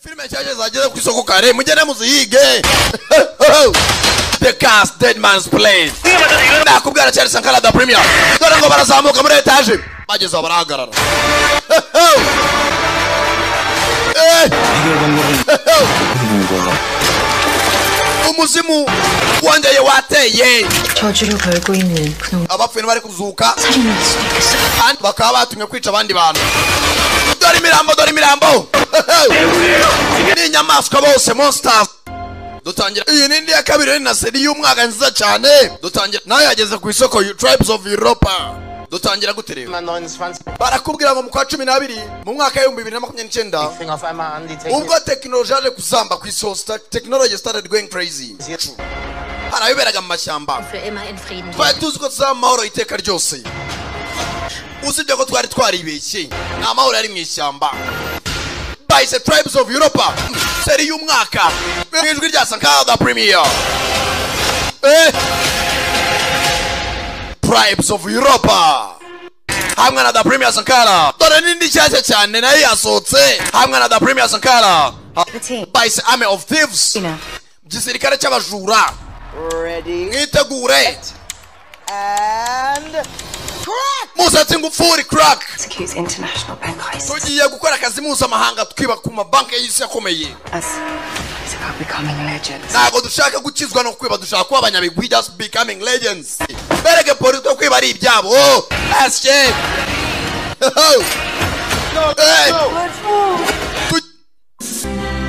Filime cyaje zageze ku isoko kare mugene muzihige. The cast Dead Man's Plane. Nakubwira cyane Sankara the Premier. Dore ngo barazamuka muri etage. Bageze barahagarara. umuzimu wongeye wateye 저주를 걸고 있는 그놈 abapfuye bari kuzuka 살인할 수도 있겠어요. kandi bakaba batumye kwica abandi bantu. Dore imirambo ni inyamaswa bose monsters. Dutangira iyi ni ya kabiri na seri y'umwaka nziza cyane. Dutangira nayo yageze ku isoko Tribes of Europa. Dutangira guterera barakubwira ngo mu kwa 12 mu mwaka wa 2029 ubwo technology yaje kuzamba ku isosta technology started going crazy. Haraberaga mu mashyamba twari tuzi ko tuzaba amahoro iteka ryose. Usibye ko twari twaribeshye nta mahoro yari mu ishyamba. By the Tribes of Europa seri y'umwaka n'ijwi rya Sankara the Premier. Tribes of Europa hamwe na the Premier Sankara. Dore nindi cyashya cyane nayo yasohotse hamwe na the Premier Sankara. By the Army of Thieves gisirikare cy'abajura. Ready, mwitegure and musatsi ngufuri crack. Execute international bank heist. Tugiye gukora akazi mpuzamahanga twiba ku mabanki y'isi yakomeye. Us is about becoming legends. Ntabwo dushaka gukizwa no kwiba, dushaka kuba abanyabigwi, just becoming legends. Berege polisi ko kwiba ari ibyabo. That's shit.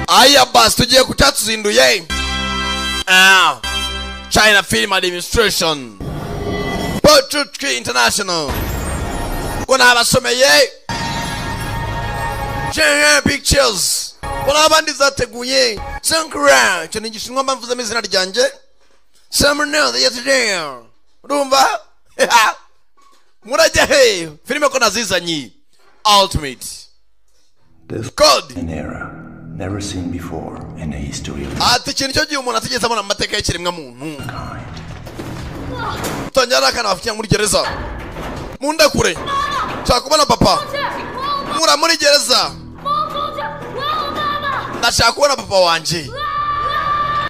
Aya bas tugiye kucyatuzinduye. China Film Administration Portrait International kuna abasomeye China Pictures kuna abandi zateguye Sankara cyo nigishinwa mvuze amazina ryanjye Samuel yesterday urumva murajya he filime ko nazizanye Ultimate Code an era never seen before in the history of ati kintu cyo gihe umuntu atigeze abona amateka y'ikiremwa muntu. Tanyara kana afite muri gereza munda kure cyaka kubona papa mura muri gereza ndashaka kubona papa wanje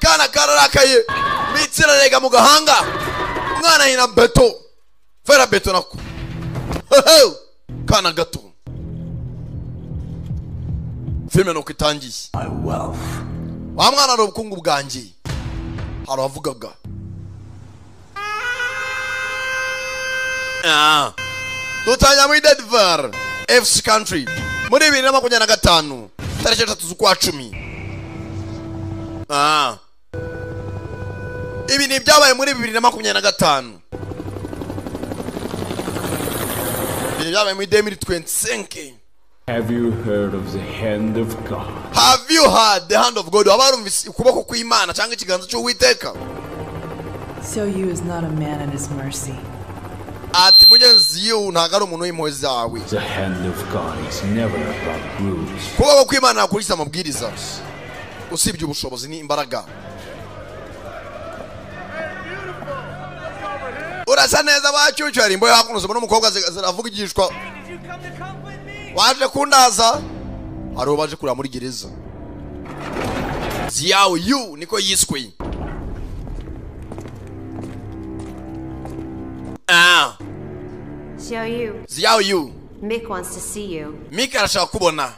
kana kararakaye mitsira rega mu gahanga mwana hina beto fera beto nako kana gato filime no kitangiye my wealth. wa mwana ari ubukungu bwanjye haravugaga dutanya muri Denver FC country muri 2025 tariki 3 z'ukwa 10. Ibi ni byabaye muri 2025. Ibi byabaye muri 2025. Have you heard of the hand of God? Have you heard the hand of God? Abarumvise ukuboko kw'Imana cyangwa ikiganza cy'Uwiteka. So you is not a man at his mercy. Ati mugenzi yo ntago ari umuntu w'impuhwe zawe. The hand of God is never about rules. Kuboko kw'Imana akurikira amabwiriza. Usibye ubushobozi ni imbaraga. Urasa neza bacyucyo ari imboye hakunoze n'umukobwa ziravugishwa. Waje kundaza ari baje kurira muri gereza. Xiao Yu niko yiswe. Xiao Yu Mick wants to see you. Mick arashaka kubona.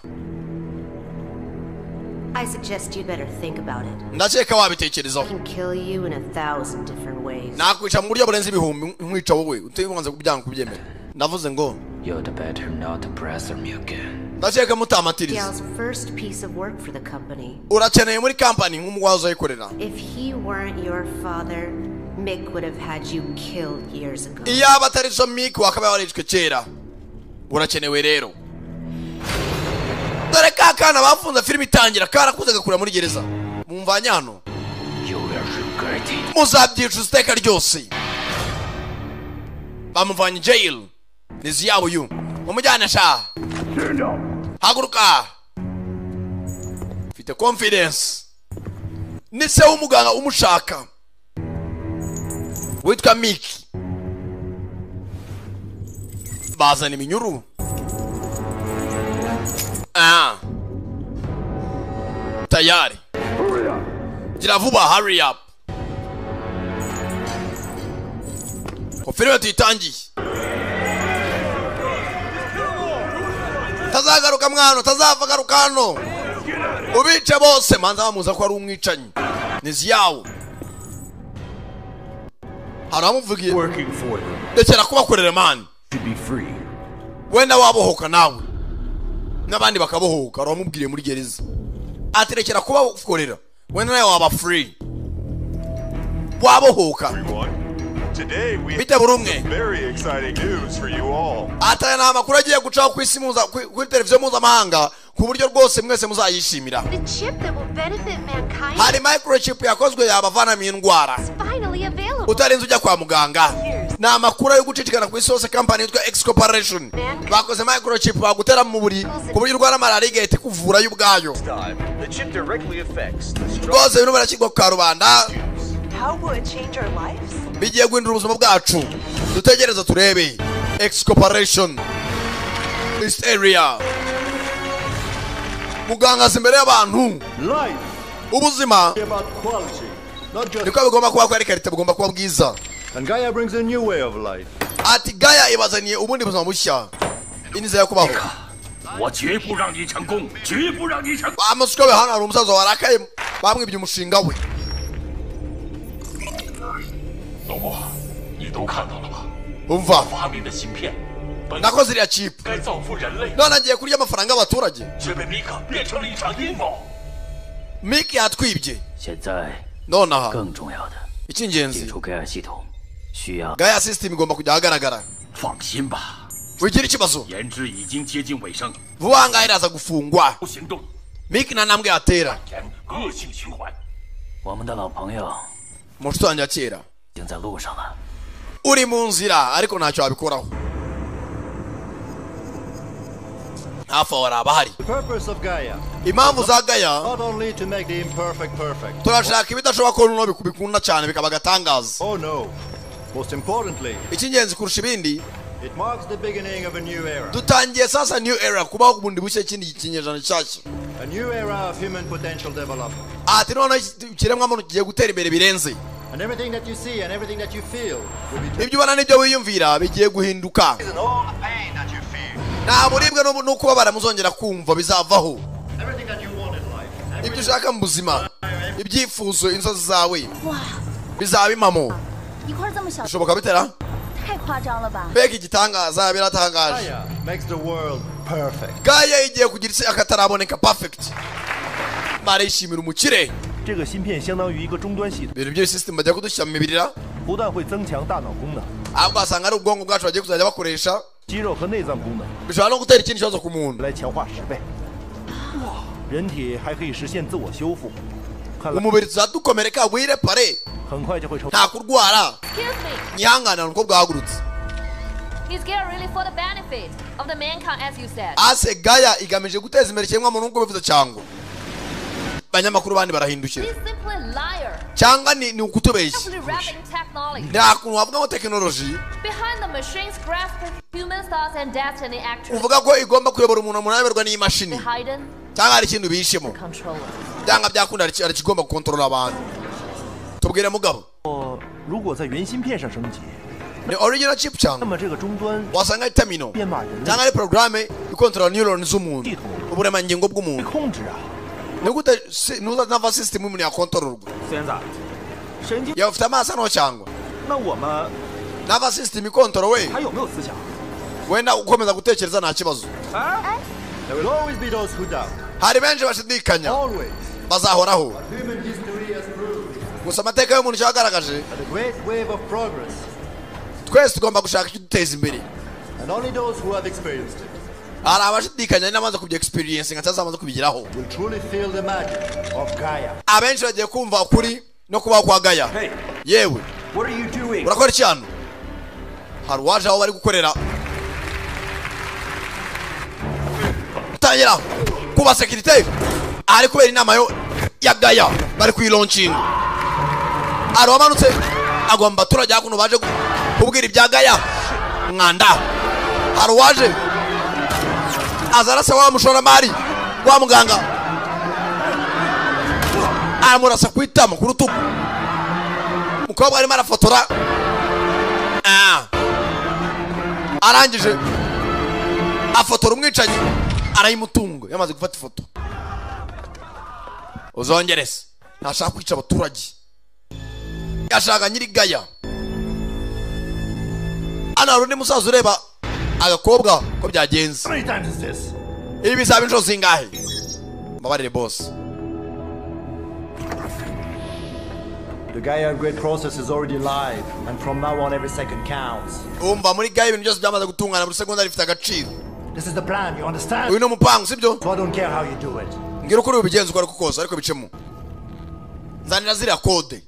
I suggest you better think about it. Ndakeka wabitekerezaho. I can kill you in 1,000 different ways. Nakwica mu buryo burenze ibihumbi nkwica wowe utibanze kubyanga kubyemera. Ndavuze ngo you'd better not pressure me again. Ndakeka mutamatiriza. Gal's first piece of work for the company. Urakeneye muri company nk'umugwazo ayikorera. If he weren't your father, Mick would have had you killed years ago. Iyaba atari so Mick wakabaye waricwe kera. Urakenewe rero. Dore kakana bafunze filime itangira karakuzaga kura muri gereza. Mumvanya hano. You will regret it. Muzabyicuza iteka ryose. Bamuvanye jail. Ni Xiao Yu. Mumujyane sha. Haguruka. Fite confidence. Ni se umuganga umushaka. Witwa Mick. Bazana iminyuru. tayari gira vuba hurry up ko filime tuyitangiye tazagaruka mwana tazava garuka hano ubice bose manza bamuza ko ari umwicanyi niziyawo haramuvugiye ndekera kubakorera man wenda wabohoka nawe n'abandi bakabohoka aramubwiriye muri gereza aterekera kubakorera wenda nawe waba free wabohoka bite burumwe ataya nta makuru agiye gucaho ku isi kuri televiziyo mpuzamahanga ku buryo rwose mwese muzayishimira hari microchip yakozwe yabavanamo indwara utarinze ujya kwa muganga ni amakuru yo gucicikana ku isi hose kampani yitwa X Corporation bakoze microchip bagutera mu buri ku buryo urwara malaria igahita ikuvura yo ubwayo rwose bino barakigwa ku karubanda bigiye guhindura ubuzima bwacu dutegereza turebe X Corporation East Area muganga imbere y'abantu ubuzima niko bigomba kuba kwari karita bugomba kuba bwiza ati Gaya ibazaniye ubundi buzima bushya iniza yo kubaho amasuka we hano hari umusaza warakaye bamwibye umushinga we umva nakoze iriya chip none agiye kurya amafaranga y'abaturage Miki yatwibye nonaha icy'ingenzi Gaya system igomba kujya ahagaragara wigira ikibazo vuba ngaho iraza gufungwa Miki nta ntambwe yatera mushito wanjye wa kera uri mu nzira ariko ntacyo wabikoraho hafi aho haraba hari impamvu za Gaya turashaka ibidashoboka ko nuno bikunda cyane bikaba agatangaza icy'ingenzi kurusha ibindi dutangiye sasa new era kubaho ku bundi bushya ikindi kinyejana gishyashya ati none ikiremwa muntu kigiye gutera imbere birenze ibyo ubona n'ibyo wiyumvira bigiye guhinduka nta buribwe no kubabara muzongera kumva bizavaho ibyo ushaka mu buzima ibyifuzo inzozi zawe bizaba impamo bishoboka bitera mbega igitangaza biratangaje Gaya igiye kugira isi akataraboneka perfect barishimira umukire ibintu by'iyo system bajya kudushyira mu mibirira ahubwo wasanga ari ubwonko bwacu bagiye kuzajya bakoresha bishobora no gutera ikindi kibazo ku muntu umubiri tuzadukomereka wirepare nta kurwara nihangana nuko bwahagurutse ase Gaya igamije guteza imbere ikiremwa muntu nk'uko bivuze cyangwa banyamakuru bandi barahindukira cyangwa ni ukutubeshya nta kuntu wavuga ngo tekinoloji uvuga ko igomba kuyobora umuntu ayoborwa n'iyi mashini cyangwa hari ikintu bihishemo cyangwa byakunda hari ikigomba gukontorora abantu tubwire mugabo ni original chip cyangwa wasanga ari terminal cyangwa ari programme ikontorora neuron z'umuntu uburemangingo bw'umuntu nigute nuza nervous system umuntu yakontororwa ya ufite amaso no cyangwa nervous system ikontorore wenda ukomeza gutekereza nta kibazo hari benshi bashidikanya bazahoraho gusa amateka y'umuntu cyagaragaje twese tugomba gushaka icyo duteza imbere hari abashidikanya n'amaze kubya experience nka cyazamaze kubigiraho abenshi bagiye kumva ukuri no kubaho kwa Gaya yewe urakora iki hano hari uwaje aho bari gukorera utangira kuba security ari kubera inama ya Gaya bari kuyilaunching ari wamanutse agomba turajya hakuno baje kubwira ibya Gaya mwanda hari uwaje azarase wa mushoramari wa muganga aramurasa ku itama ku rutugu. Umukobwa arimo arafotora. Arangije afotora umwicanyi arayimutunga yamaze gufata ifoto. Uzongerese ntashaka kwica abaturage, yashaka nyiri gaya. Ana rundi musaza ureba agakobwa ko byagenze. Ibi bizaba inshuro zingahe? Mbabarire boss. The Gaia upgrade process is already live, and from now on every second counts. Umva muri gaya ibintu byose byamaze gutungana, buri segonda rifite agaciro. This is the plan, you understand? Uyu no mupango sibyo? So I don't care how you do it. Ngira ukuri ubigenza uko ariko kose ariko bicemo. Nzanira ziriya code.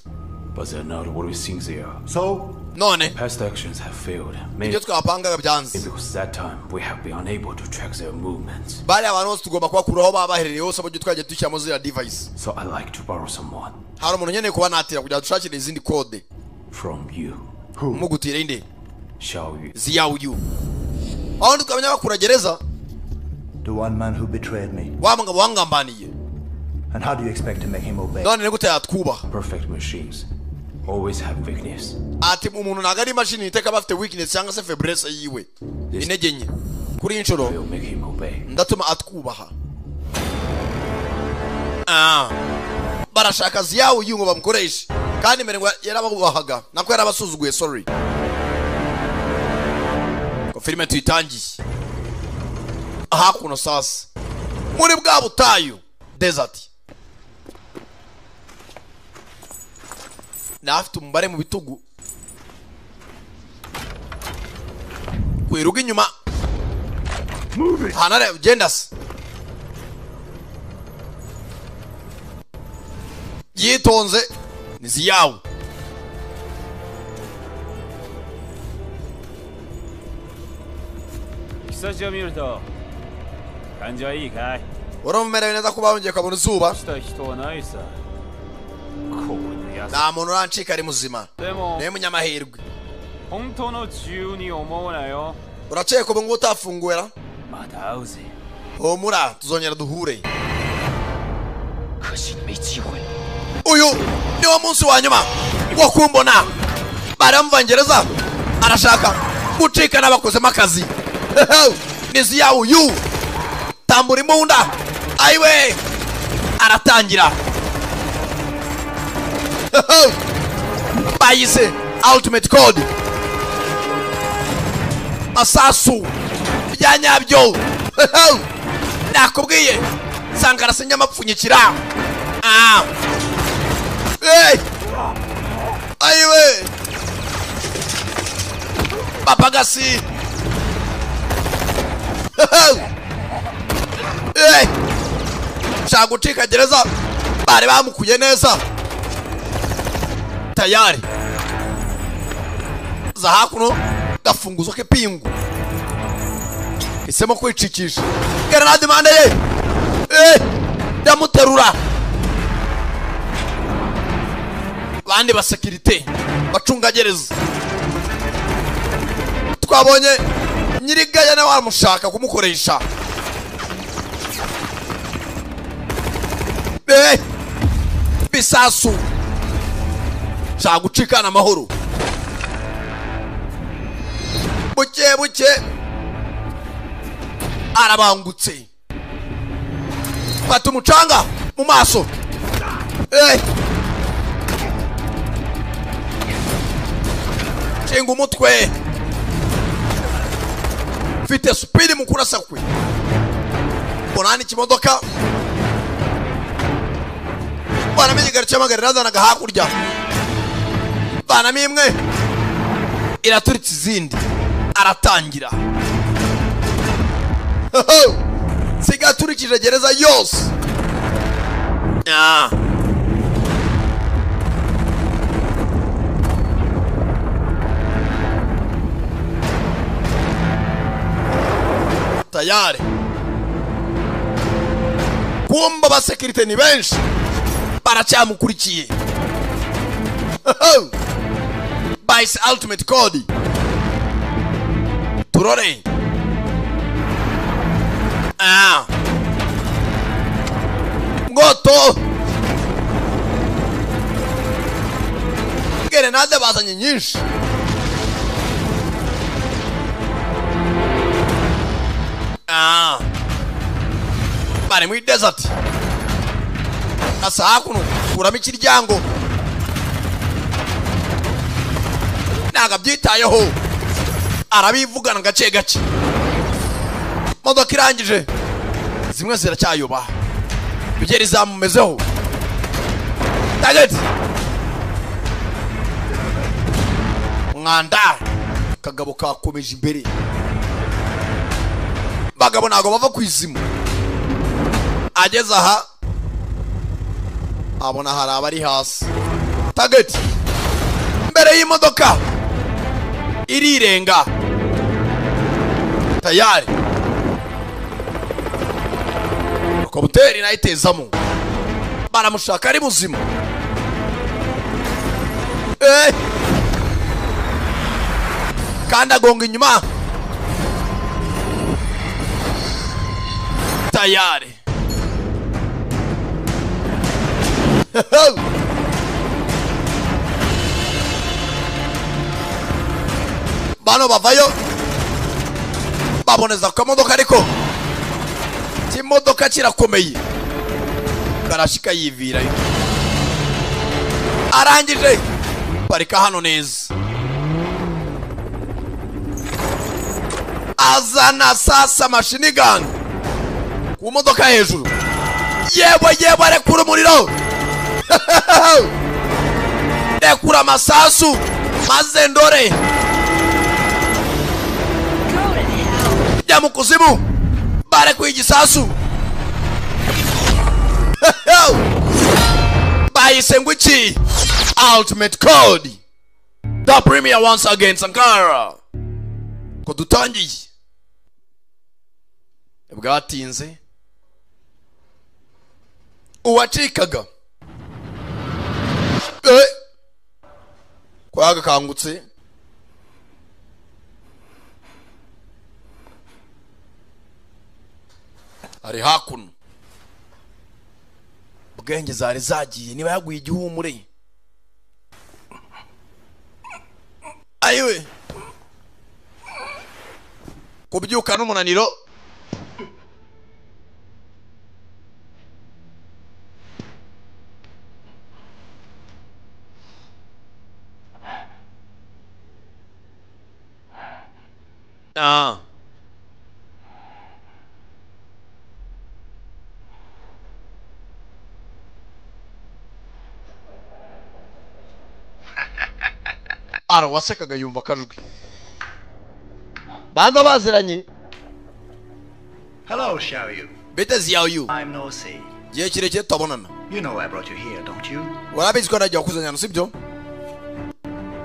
But they're not what we think they are. So? None. Past actions have failed. Ibyo twapangaga byanze. Because that time we have been unable to track their movements. Bari abantu bose tugomba kubakuraho babaherereye hose abo twagiye dushyiramo ziriya device. So I like to borrow someone. Hari umuntu nkeneye kuba natira kugira dushakire izindi code. From you. Who? Mugutire inde? Shall we? Ziyawu you. Aho tukamenya bakura gereza. The one man who betrayed me. Wa mugabo wangambaniye. And how do you expect to make him obey? None ne gute yatwubaha? Perfect machines always have weakness. Ati umuntu nagari machine iteka bafite weakness cyangwa se faiblesse yiwe. Intege nke. Kuri inshuro Will make him obey. ndatuma atwubaha. Barashaka ziyawu you ngo bamukoreshe. Kandi mbere ngo yarababubahaga. Nako yarabasuzuguye, sorry. Ko filime tuyitangiye. Aha kuno sasa. Muri bwa butayu. Desert. Nafite umubare mu bitugu. Kwiruga inyuma. Hanare gendas. Yitonze ni ziyawu. Urumva neza kuba wongeye kabona izuba. Nta muntu urancika ari muzima. Niwe munyamahirwe. Urakeka ko ngo utafunguwera? Humura tuzongera duhure. Uyu niwo munsi wa nyuma wo kumbona. Baramvangereza arashaka gucika n'abakozemo akazi. Nizi yawo you tambura imunda. Aiwe aratangira. Bayise ultimate code. Asasu byanyabyo. Nakubwiye Sankara senyamapfunyikira. Aiwe Papagasi. Shagucika gereza bari bamukuye neza. Tayari za hakuno gafunguzo ke pingu isemo kwicikisha grenade mande ye damuterura bandi ba security bacunga gereza. Twabonye nyirigaya na wamushaka kumukoresha. Bisasu shagucikana amahoro. Buke arabangutse fata umucanga mu maso. Cenga umutwe fite speed mu kurasa kwe. Bonani kimodoka bana migara cyamagara razanaga hakurya. Bana mimwe iraturitse izindi aratangira. Sigaturikije gereza yose. Tayari kumba ba security ni benshi baracyamukurikiye. Bice ultimate code turore. Ngoto grenade bazanye nyinshi. Bari muri desert. Asa hakuno kuramo ikiryango. Naga byitayeho. Arabivugana gace gace. Modoka irangije. Zimwe ziracyayoba. Bigeri zamumezeho. Target. Mwanda. Kagabo kakomeje imbere. Bagabo nago bava kwizimu. Ageze aha abona hari abari hasi. Target. Mbere y'imodoka irirenga. Tayari. Kobuteri nayitezamo. Baramushaka ari muzima. Kanda gonga inyuma. Tayari. Bano bavayo. Baboneza ko modoka ariko. Kimodoka kirakomeye. Karashika yivira. Arangije. Parika hano neza. Azana sasa machine gun. Ku modoka hejuru. Yewe rekura umuriro. Rekura masasu. Maze ndore. Ya mukuzimu. Bare ku igisasu. Bayise ngwiki. Ultimate code. The premier once again Sankara. Ko dutangiye. Bwatinze. Uwacikaga. Kwaga kangutse. Ari hakuno. Bwenge zari zagiye niba yaguye igihumure. Ayiwe. Kubyuka n'umunaniro. Wasekaga yumva kajwi. Banda baziranye. Hello, Xiaoyu. Bete Xiaoyu. I'm no see. Gihe kirekire tutabonana. You know I brought you here, don't you? Warabizi ko najya kuzanyana sibyo?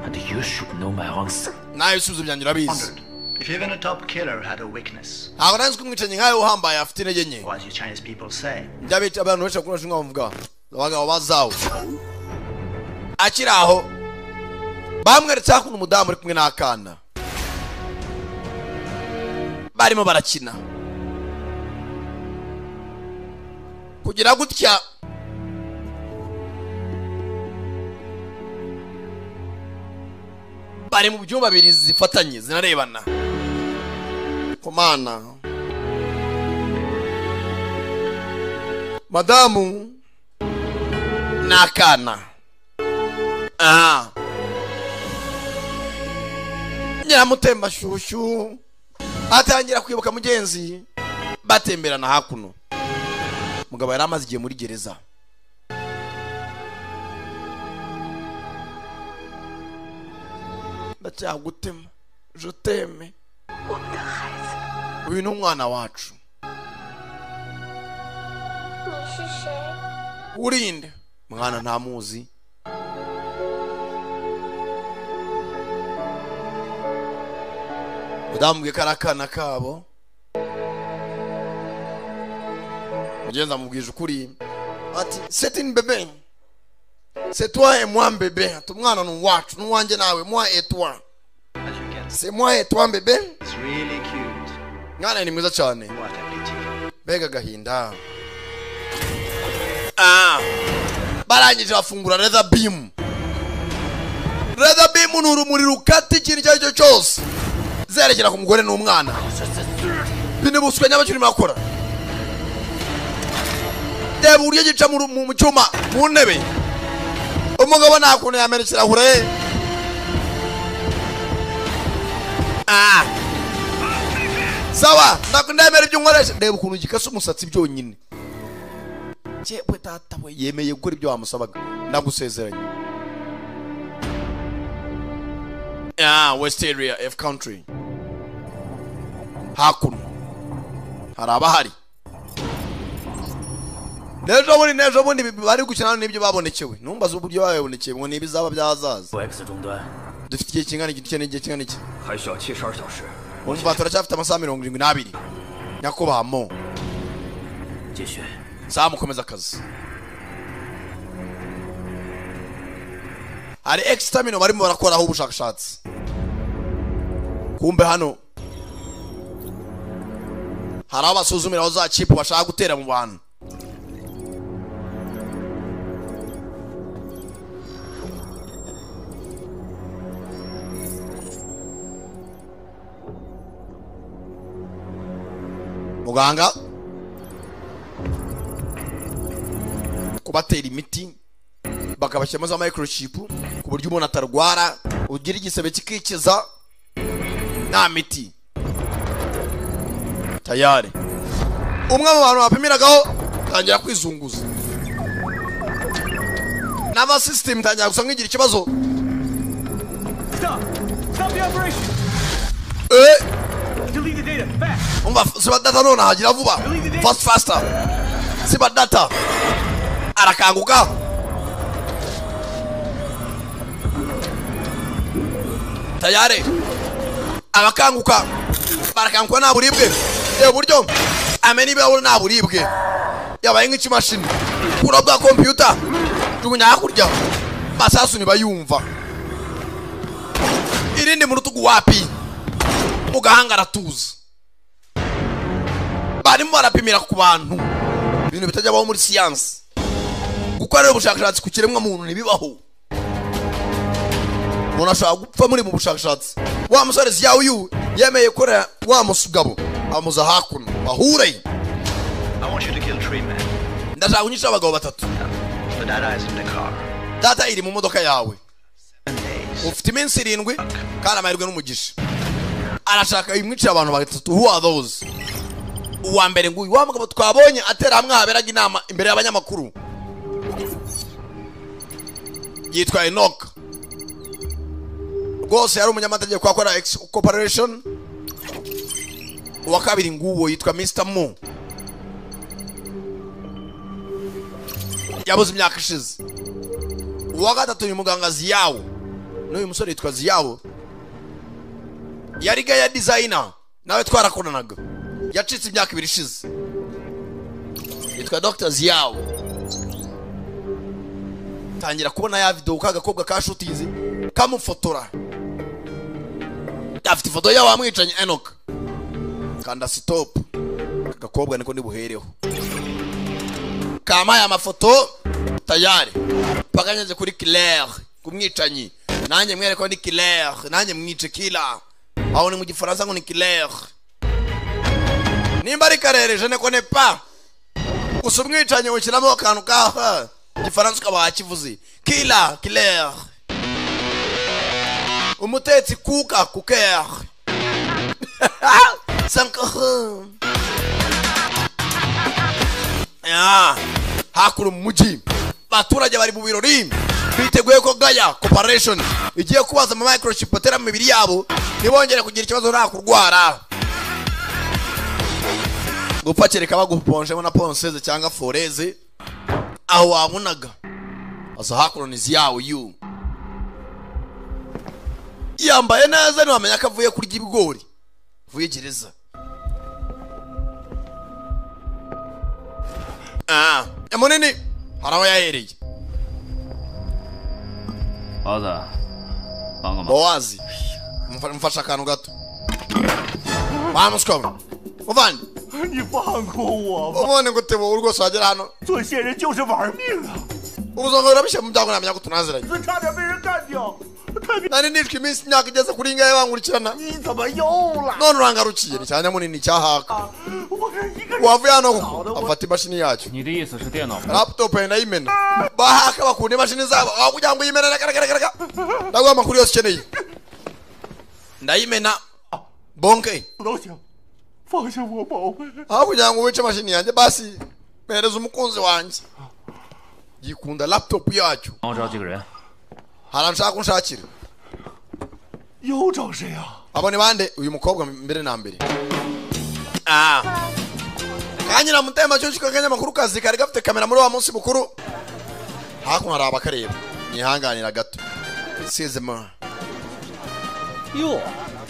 And you should know my answer. Nayo subizo byanjye urabizi. If even a top killer had a weakness. Ntabwo nanzi kumwicanyi nkayo uhambaye afite intege nke. What you Chinese people say? Ndabita abantu benshi bakunda shinga bavuga. Abagabo bazawo. Akiraho. Bamweretse hakuno umudamu uri kumwe n'akana. Barimo barakina. Kugira gutya. Bari mu byumba bibiri zifatanye zinarebana. Komana. Madamu n'akana. Nyiramutemba shushu atangira kwibuka mugenzi batemberana hakuno. Mugabo yari amaze igihe muri gereza. Ndacyagutema je t'aime. Uyu ni umwana wacu. Urinde mwana ntamuzi. Udambwe karakana kabo. Mugenza mubwije ukuri. Ati c'est une bébé. C'est toi et moi bébé. Tumwana n'uwacu n'uwanjye nawe moi et toi. C'est moi et toi bébé. It's really cute. Mwana ni mwiza cyane. What a pity. Bega gahinda. Barangije bafungura leather beam. Rather beam ni urumuri rukata ikintu icyo ari cyo cyose zerekera ku mugore n'umwana. Bine buswe nyabakiri makora. Deba uriye gica mu cyuma mu ntebe. Umugabo nakuntu yamenekera hure. Sawa, ndakundemera ibyo nkoresha. Deba ukuntu gikasa umusatsi byonyine. Cyewe tata we yemeye gukora ibyo wamusabaga. Ndagusezeranye. West area F country. Hakuno. Haraba hari. Nejo bundi bari gukina n'ibyo babonekewe. Numbaza uburyo babonekeye ngo nibizaba byazaza. Dufite igihe kingana igihe kingana iki? Umva turacyafite amasaha 72. Nyakubahamo. Saa mukomeza akazi. Hari extamino barimo barakoraho ubushakashatsi. Kumbe hano hari abasuzumira aho za chip bashaka gutera mu bantu. Muganga kubatera imiti bakabashyiramo za microchip ku buryo umuntu atarwara ugira igisebe kikikiza nta miti tayari. Umwe mu bantu bapimiragaho tangira kwizunguza n'aba system tangira gusa nkigira ikibazo. Stop the operation. Delete the data fast. Umva siba data none hagira vuba. Faster. Siba data. Arakanguka. Tayari. Abakanguka. Barakanguka nta buribwe. Buryo ameni bawo nta buribwe. Yabaye nk'ikimashini. Kura bwa computer. Tugunya hakurya. Basasu ni bayumva. Irinde mu rutugu wapi. Mugahanga aratuza. Barimo barapimira ku bantu. Ibintu bitajya baho muri science. Gukorera ubushakashatsi ku kiremwa muntu nibibaho. Umuntu ashaka gupfa muri mu bushakashatsi. Wa musore yawe uyu yemeye korera wa musugabo amuza hakuno bahure. I want you to kill 3 men. Ndashaka kunyisha abagabo batatu. The data is in the car. Data iri mu modoka yawe. Ufite iminsi 7 kandi amahirwe n'umugisha. Arashaka imwicira abantu batatu. Who are those? Uwa mbere nguyu wa mugabo twabonye atera hamwe haberaga inama imbere y'abanyamakuru. Yitwa Enoch. Rwose yari umunyamategeko kwa akora corporation. Uwa kabiri nguwo yitwa Mr. Mo. Yabuze imyaka ishize. Uwa gatatu ni muganga Ziyawo. N'uyu musore yitwa Ziyawo. Yari gaya designer. Nawe twarakoranaga. Yacitse imyaka 2 ishize. Yitwa Dr. Ziyawo. Tangira kubona ya video kagakobwa ka shootinze kamufotora. Afite ifoto yawe amwicanye Enoch. Kanda stop. Kagakobwa niko ndibuhereho. Kama ya mafoto tayari. Paganyeze kuri Claire kumwicanyi. Nanjye mwere ko ndi Claire, nanjye mwice kila. Aho ni mu gifaransa ngo ni Claire. Nimba ari karere je ne connais pas. Usumwicanye ukiramo akantu ka gifaransa kaba kivuze. Kila Claire. Umutetsi kuka kuker. Sankara. Hakuru muji. Baturage bari mu birori. Biteguye ko gaya corporation igiye kubaza ama microchip atera mu mibiri yabo nibongere kugira ikibazo nta kurwara. Gupakireka baguponje na ponseze cyangwa foreze aho wamunaga. Asa hakuronizi yawe you. Yambaye neza ni wamenya ko avuye kurya ibigori. Vuye gereza. Emonene haraho yahereye. Oda. Boazi. Mfasha akantu gato. Vamos come. Muvandi. 你放过我吧！ Ubone ngo tebo urwo sagera hano. 做线人就是玩命啊！ Ubuzongo urabishe mu byago namenya ko tunaziranye. 差点被人干掉，太 nari nishwe iminsi imyaka igeze kuri ingahe bankurikirana 你怎么又来？ none urangarukiye ni cyane munini cyahaka 我是一个人 wavuye hano koko afata imashini yacu 你的意思是电脑？ laptop ndayimena bahaka bakunda imashini zabo aho kugira ngo yimene reka ndaguha amakuru yose ukeneye ndayimena bonke 都行，放下我宝贝。 aho kugira ngo wice imashini yanjye basi mpereza umukunzi wanjye yikunda laptop yacu 帮我找几个人。 haranshaka unshakira 又找谁啊？ abo ni bande uyu mukobwa mbere na mbere kanyira mutema cyo kikaganya makuru kazi kari gafite kamera muri wa munsi mukuru hakuno hari abakareba nihanganira gato sizema 哟，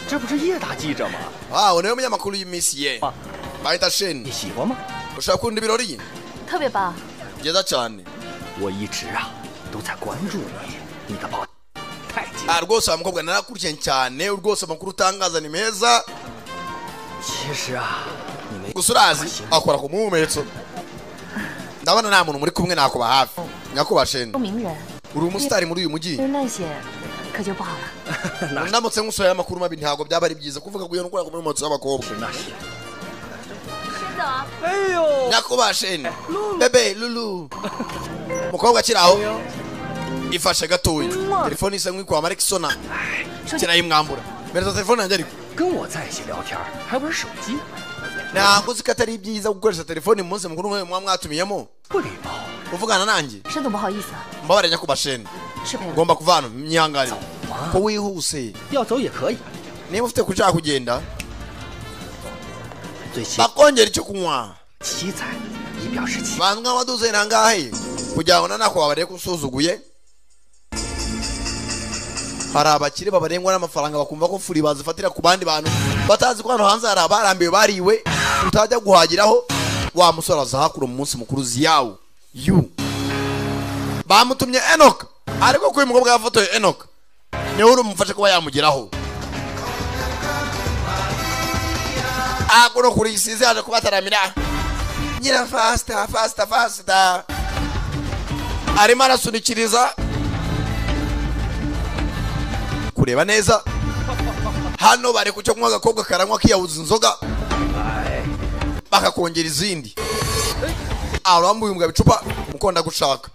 这不是叶大记者吗？ wow niwe munyamakuru y'imisi ye bayita Shen 你喜欢吗？ ushaka kundi birori 特别棒。 byiza cyane 我一直啊都在关注你，你的报太精彩。 rwose wa mukobwa narakurikiye cyane rwose amakuru utangaza ni meza 其实啊，你没 gusa urazi akora ku muhumetso ndabona nta muntu muri kumwe nakuba hafi nyakuba Shen 名人， uri umusitari muri uyu mujyi 那些可就不好了。 ndamutse nkusohoye amakuru mabi ntabwo byaba ari byiza kuvuga ko iyo nkora ku muhumetso w'abakobwa 那是。 先走啊。 哎呦， nyakuba Shen bebe lulu mukobwa akiri aho ifashe gatoya telefone isa nk'ikwa Marikisona kirayimwambura mereza telefone yanjye ariko 跟我在一起聊天还玩手机， ntabwo uzi ko atari byiza gukoresha telefone mu munsi mukuru nk'uyu muba mwatumiyemo 不礼貌。 uvugana nanjye 申总不好意思啊， mbabare nyakuba Shen 失陪了。 ngomba kuva hano myihanganire ko wihuse 要走也可以， niba ufite kushaka kugenda 最起 bakongera icyo kunywa 七彩以表示气。 bantu nk'abaduze nangahe kugira ngo nanako babare kusuzuguye hari abakire babarengwa n'amafaranga bakumva ko furi bazifatira ku bandi bantu batazi ko hano hanze hari abarambiwe bariwe utajya guhagiraho wa musore aza hakura mu munsi mukuru ziyawo yu bamutumye Enoch ariko ko uyu mukobwa yafotoye Enoch niwe uri umufashe kuba yamugeraho akuno kuri isize yaje kubataramira nyira fasta arimo arasunikiriza kureba neza hano bari kucyo kunywa agakobwa karanywa kiyabuza inzoga bakakongera izindi arambuye umbwa bicupa mukonda gushaka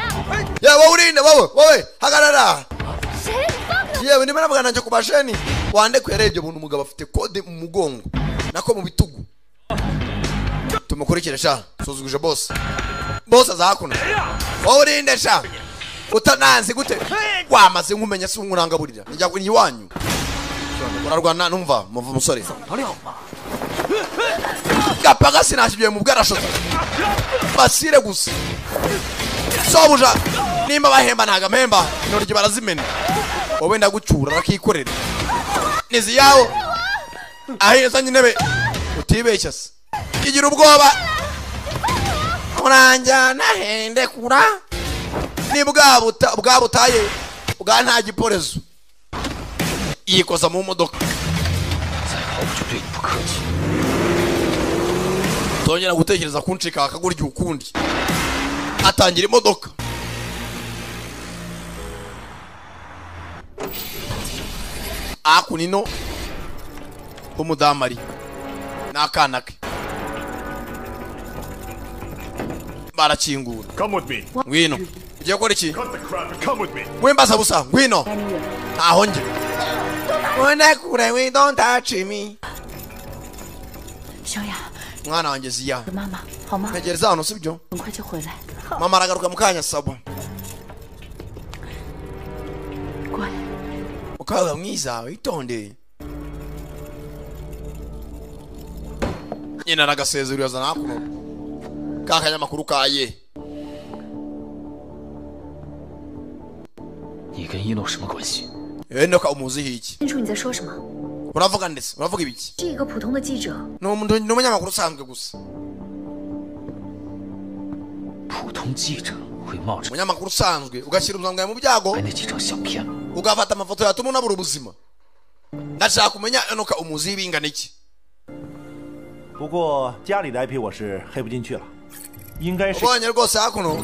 yewe urinde wowe hagarara yewe ndimo navuga nanje ku basheni wande kwerebye buntu umugabo afite kode mu mugongo nako mu bitugu tumukurikire sha suzuguje boss azakuno wowe urinde sha utananzi gute wamaze nkumenya si unkurangaburira njya kuri iwanyu urarwana numva muva umusore gapaga sinashibiye mu bwarashota basire gusa sobuja nimba bahemba ntaga mpemba intoryi barazimena wowe ndagucyura rakikorera nizi yawo aheza nyinebe utibeshya se kigira ubwoba uranjyana hende kura ni bwa butaye bwa nta giporezo yikoza mu modoka tongera gutekereza kuncika akagurya ukundi atangira imodoka akunino umudamari n'akana ke barakingura ngwino ugiye gukora iki wembaza busa ngwino ntaho njye unekure we don't touch me 小雅， mwana wanjye ziya 妈妈好吗？ ntegereza hano sibyo 很快就回来。 mama aragaruka mu kanya sabo 乖， ukaba mwiza witonde nyina nagasezerero yazana hakuno kakanyamakuru kaye 你跟一诺什么关系？ Enoch umuziho iki 清楚你在说什么？ uravuga ndetse uravuga ibiki 是一个普通的记者， ni umunyamakuru usanzwe gusa 普通记者会冒着 umunyamakuru usanzwe ugashyira ubuzima bwawe mu byago 拍那几张相片吗？ ugafata amafoto yatuma unabura ubuzima ndashaka kumenya Enoch umuziho bingana iki 不过家里的 IP 我是黑不进去了，应该是 ubonye rwose hakuno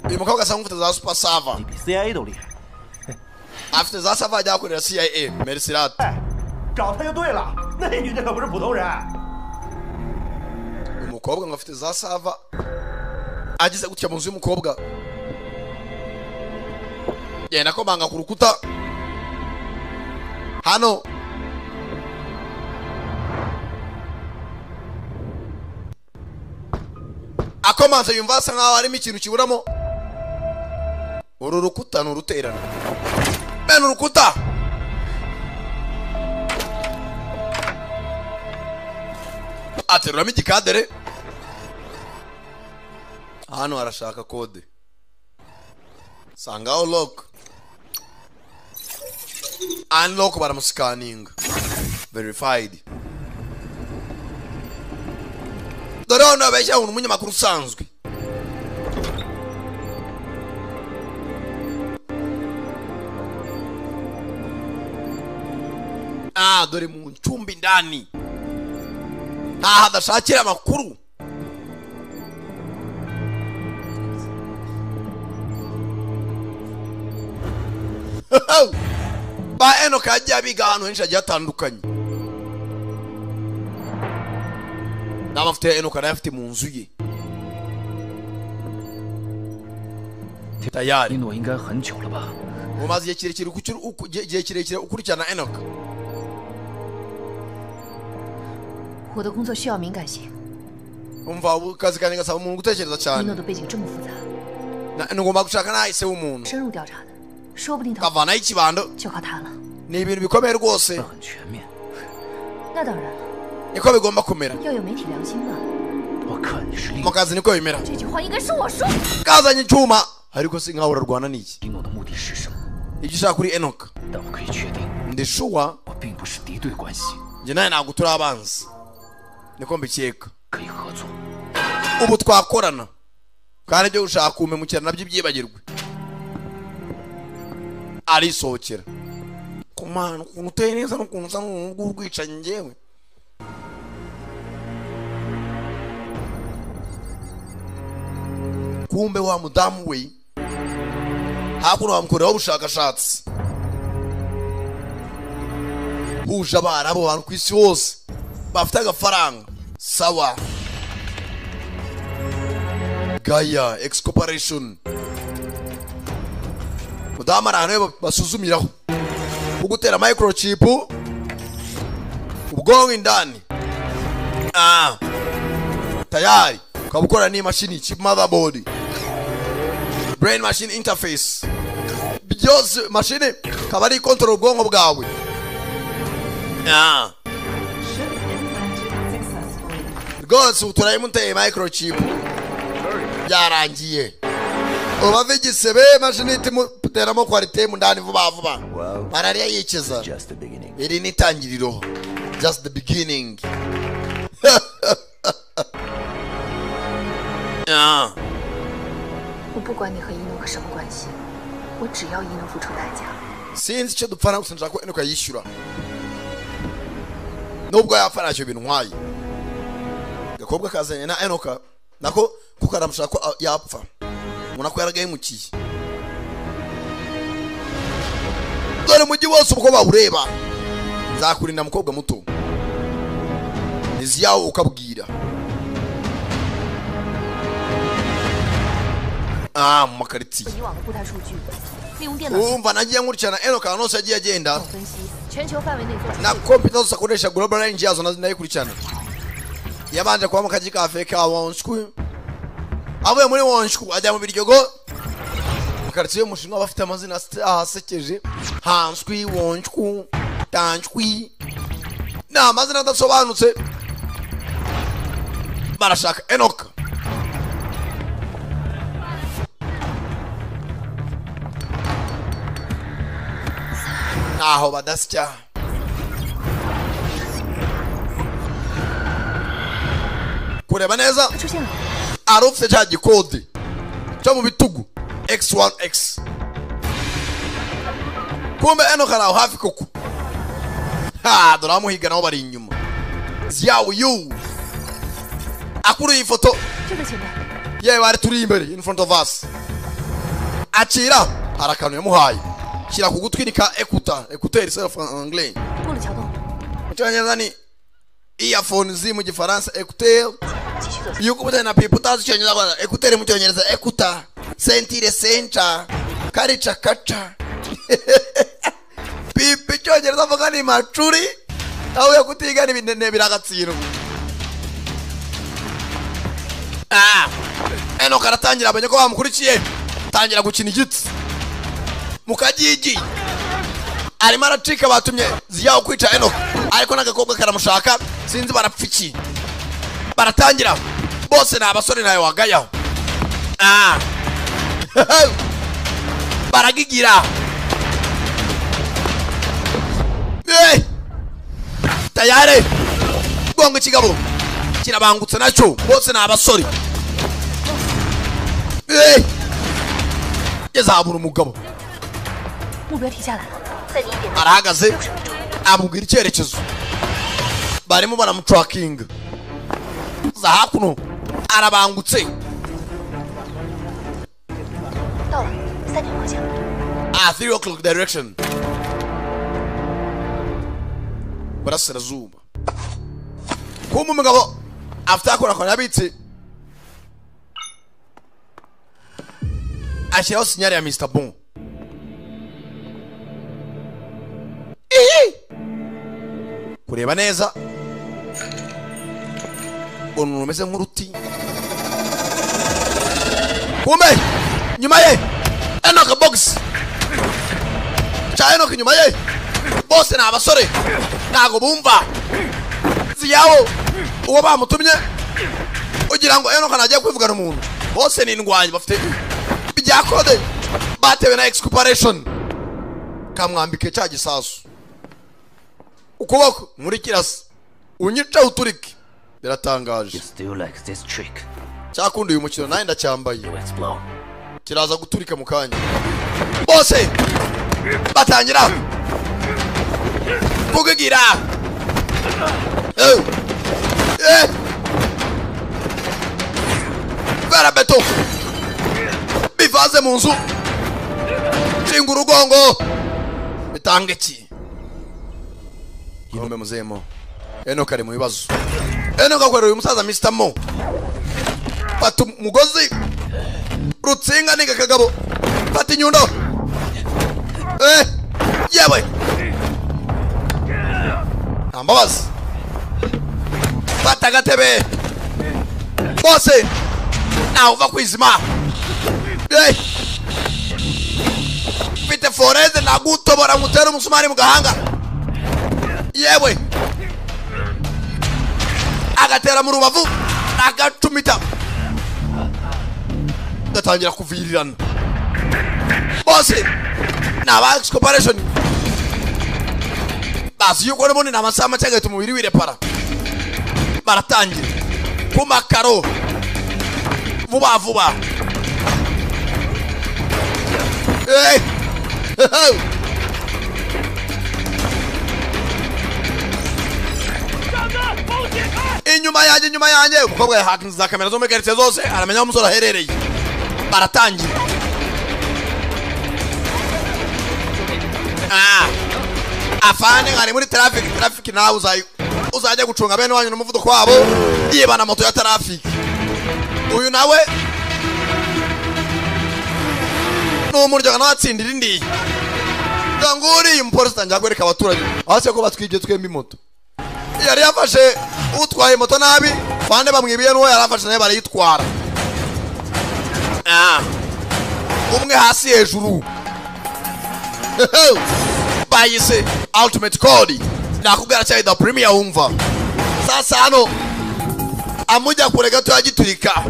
uyu mukobwa asa nk'ufite za super sava 比 CIA 都厉害。afite za sava ajya akorera CIA Mercirat 找他就对了，那女的可不是普通人。 umukobwa ngo afite za sava agize gutya mu nzu y'umukobwa yenda komanga ku rukuta hano akomanze yumva asa nkaho harimo ikintu kiburamo uru rukuta ni uruterano bene urukuta ateruramo igikadere hano arashaka kode sangaho lock unlock baramusikaninga verified dore hano abeshya umunyamakuru usanzwe dore mu ncumbi ndani ntaho adashakira amakuru ba Enoch yagiye abiga ahantu henshi hagiye hatandukanye n'amafoto ya Enoch nayo afite mu nzu ye tayari umaze igihe kirekire ukurikirana Enoch 我的工作需要敏感性。 umva akazi kanjye gasaba umuntu gutekereza cyane 一诺的背景这么复杂， ngomba gushaka nahise w'umuntu 深入调查的，说不定头 kavanaho ikibando 就靠他了。 ni ibintu bikomeye rwose 那当然了， niko bigomba kumera 要有媒体良心嘛。 mu kazi niko bimera 这句话应该是我说。 kazanye icyuma ariko si nkaho urarwana n'iki 一诺的目的是什么？ ibyo ushaka kuri Enoch 但我可以确定， ndi sure 我并不是敌对关系， njye nawe ntabwo turi abanzi niko mbikeka 可以合作。 ubu twakorana kandi ibyo ushaka kumemukira nabyo byibagirwe arisohokera kumana ukuntu uteye neza n'ukuntu usa n'urwicanye njyewe kumbe wa mudamu we hakuno bamukoreraho ubushakashatsi huje abana abo bantu ku isi hose bafite agafaranga sawa Gaya X Corporation mudamu ari ahantu basuzumiraho ugutera microchip ubwonko indani tayari ukaba ukora n'imashini chip motherboard brain machine interface byose mashini kaba ari control ubwonko bwawe rwose uturayimuteye microchip byarangiye ubave igisebe mashini itimuteramo quality mu ndani vuba vuba malariya yikiza iri ni itangiriro just the beginning 我不管你和一诺可什么关系，我只要一诺付出代价。 sinzi icyo dupfana gusa nshaka ko Enoch yishyura nubwo yapfa ntacyo bintwaye gakobwa kazanye na Enoch nako kuko aramushaka ko yapfa ubona ko yaragahemukiye dore mujyi wose uko bawureba nzakurinda mukobwa muto izi yawe ukabwira mu makaritsiye umva nagiye nkurikirana Enoch ahantu hose yagiye agenda na kompiyuta zose akoresha global range yazo nayikurikirana yabanje kuba mu kazi ka feke ka Wonshku avuye muri Wonshku ajya mu Biryogo karitsiye y'umushinwa bafite amazina ahasekeje Hanshwi Wonshku Tanshwi ni amazina adasobanutse barashaka Enoch ntaho badasya kureba neza arufite cya gikode cyo mu bitugu X1X kumbe Enoch ari aho hafi koko dore amuhiga nabo bari inyuma ziyawe yu akuruye ifoto yewe bari turi imbere in front of us akira hari akantu yamuhaye shyira ku gutwi ni ka écouteur c'est en anglais. 过了桥洞， Mucyongereza ni earphones mu gifaransa écouteur. Yuko mutana na pipo utazi cyongereza kwa écouteur mu cyongereza écouteur. Sentire center. Karicha kacha. Pipo cyongereza avuga ni macuri. Aho yakutiga ni binene biragatsiro. Eno karatangira abanye ko bamukurikiye. Tangira gukina igiti. Mukagigi. Arimo aracika batumye ziyaho kwica Eno. Ariko n'agakobwa karamushaka sinzi barapfiki. Baratangira. Bose na abasore nayo wagayaho. Baragigira. Tayare. Gongo kigabo. Kirabangutse nacyo. Bose na abasore. Yazabura umugabo. 目标停下来，在你一点。 Arahagaze. Amubwira icyerekezo. Barimo baramutracking. Za hakuno. Arabangutse. 到了，3点方向。 3 o'clock direction. Burasirazuba. Kuma umugabo afite akora ko yabitse. Ashyiraho sinyari ya Mr. Bon. Kureba neza. Umuntu umeze nk'uruti. Kumbe nyuma ye Eno ka box. Cha Eno nyuma ye. Bose na abasore. Nago bumva. Ziyawo uwo bamutumye. Ugira ngo Eno kanagiye kwivugana umuntu. Bose ni indwanyi bafite byakode. Batewe na exculpation. Kamwambike cya gisasu. Ukuboko muri kirasi. Unyica uturike. Biratangaje. Still like this trick. Cyakundi uyu mukino naye ndacyambaye. Kiraza guturika mu kanya. Bose batangira kugigira. Gara beto. Bivaze mu nzu. Cinga urugongo. Bitange ki. Yombe muzemo. Eno kari mu bibazo. Eno gakorera uyu musaza Mr. Mo. Fata umugozi. Rutsinga ni kagabo. Fata inyundo. Yewe. Ambabazi. Fata gatebe. Bose. Na uva kwizima. Fite foreze na gutobora mutera umusumari mu gahanga. Yewe. Agatera mu rubavu. Agacumita. Gatangira kuvirirana. Bose. Na ba exculpation. Basi yuko nabone na masama cyangwa tumubiri wirepara. Baratangira. Kumakaro. Vuba vuba. Inyuma yanjye umukobwa yahakinze kamera zo megaritse zose aramenya umusore aherereye. Baratangira. Afane ngari muri traffic nawe uzajya gucunga bene wanyu n'umuvuduko wabo yibana moto ya traffic. Uyu nawe n'umuryango natsindira indi. Nganguri umupolisi tangira kwereka abaturage hase ko batwibye twembi moto. Yari yafashe utwaye moto nabi bande bamwibiye n'uwo yarafashe naye barayitwara. Umwe hasi hejuru. Bayise ultimate code. Nakubwira cyane da premier umva. Sasa hano amujya kure gato yagiturika.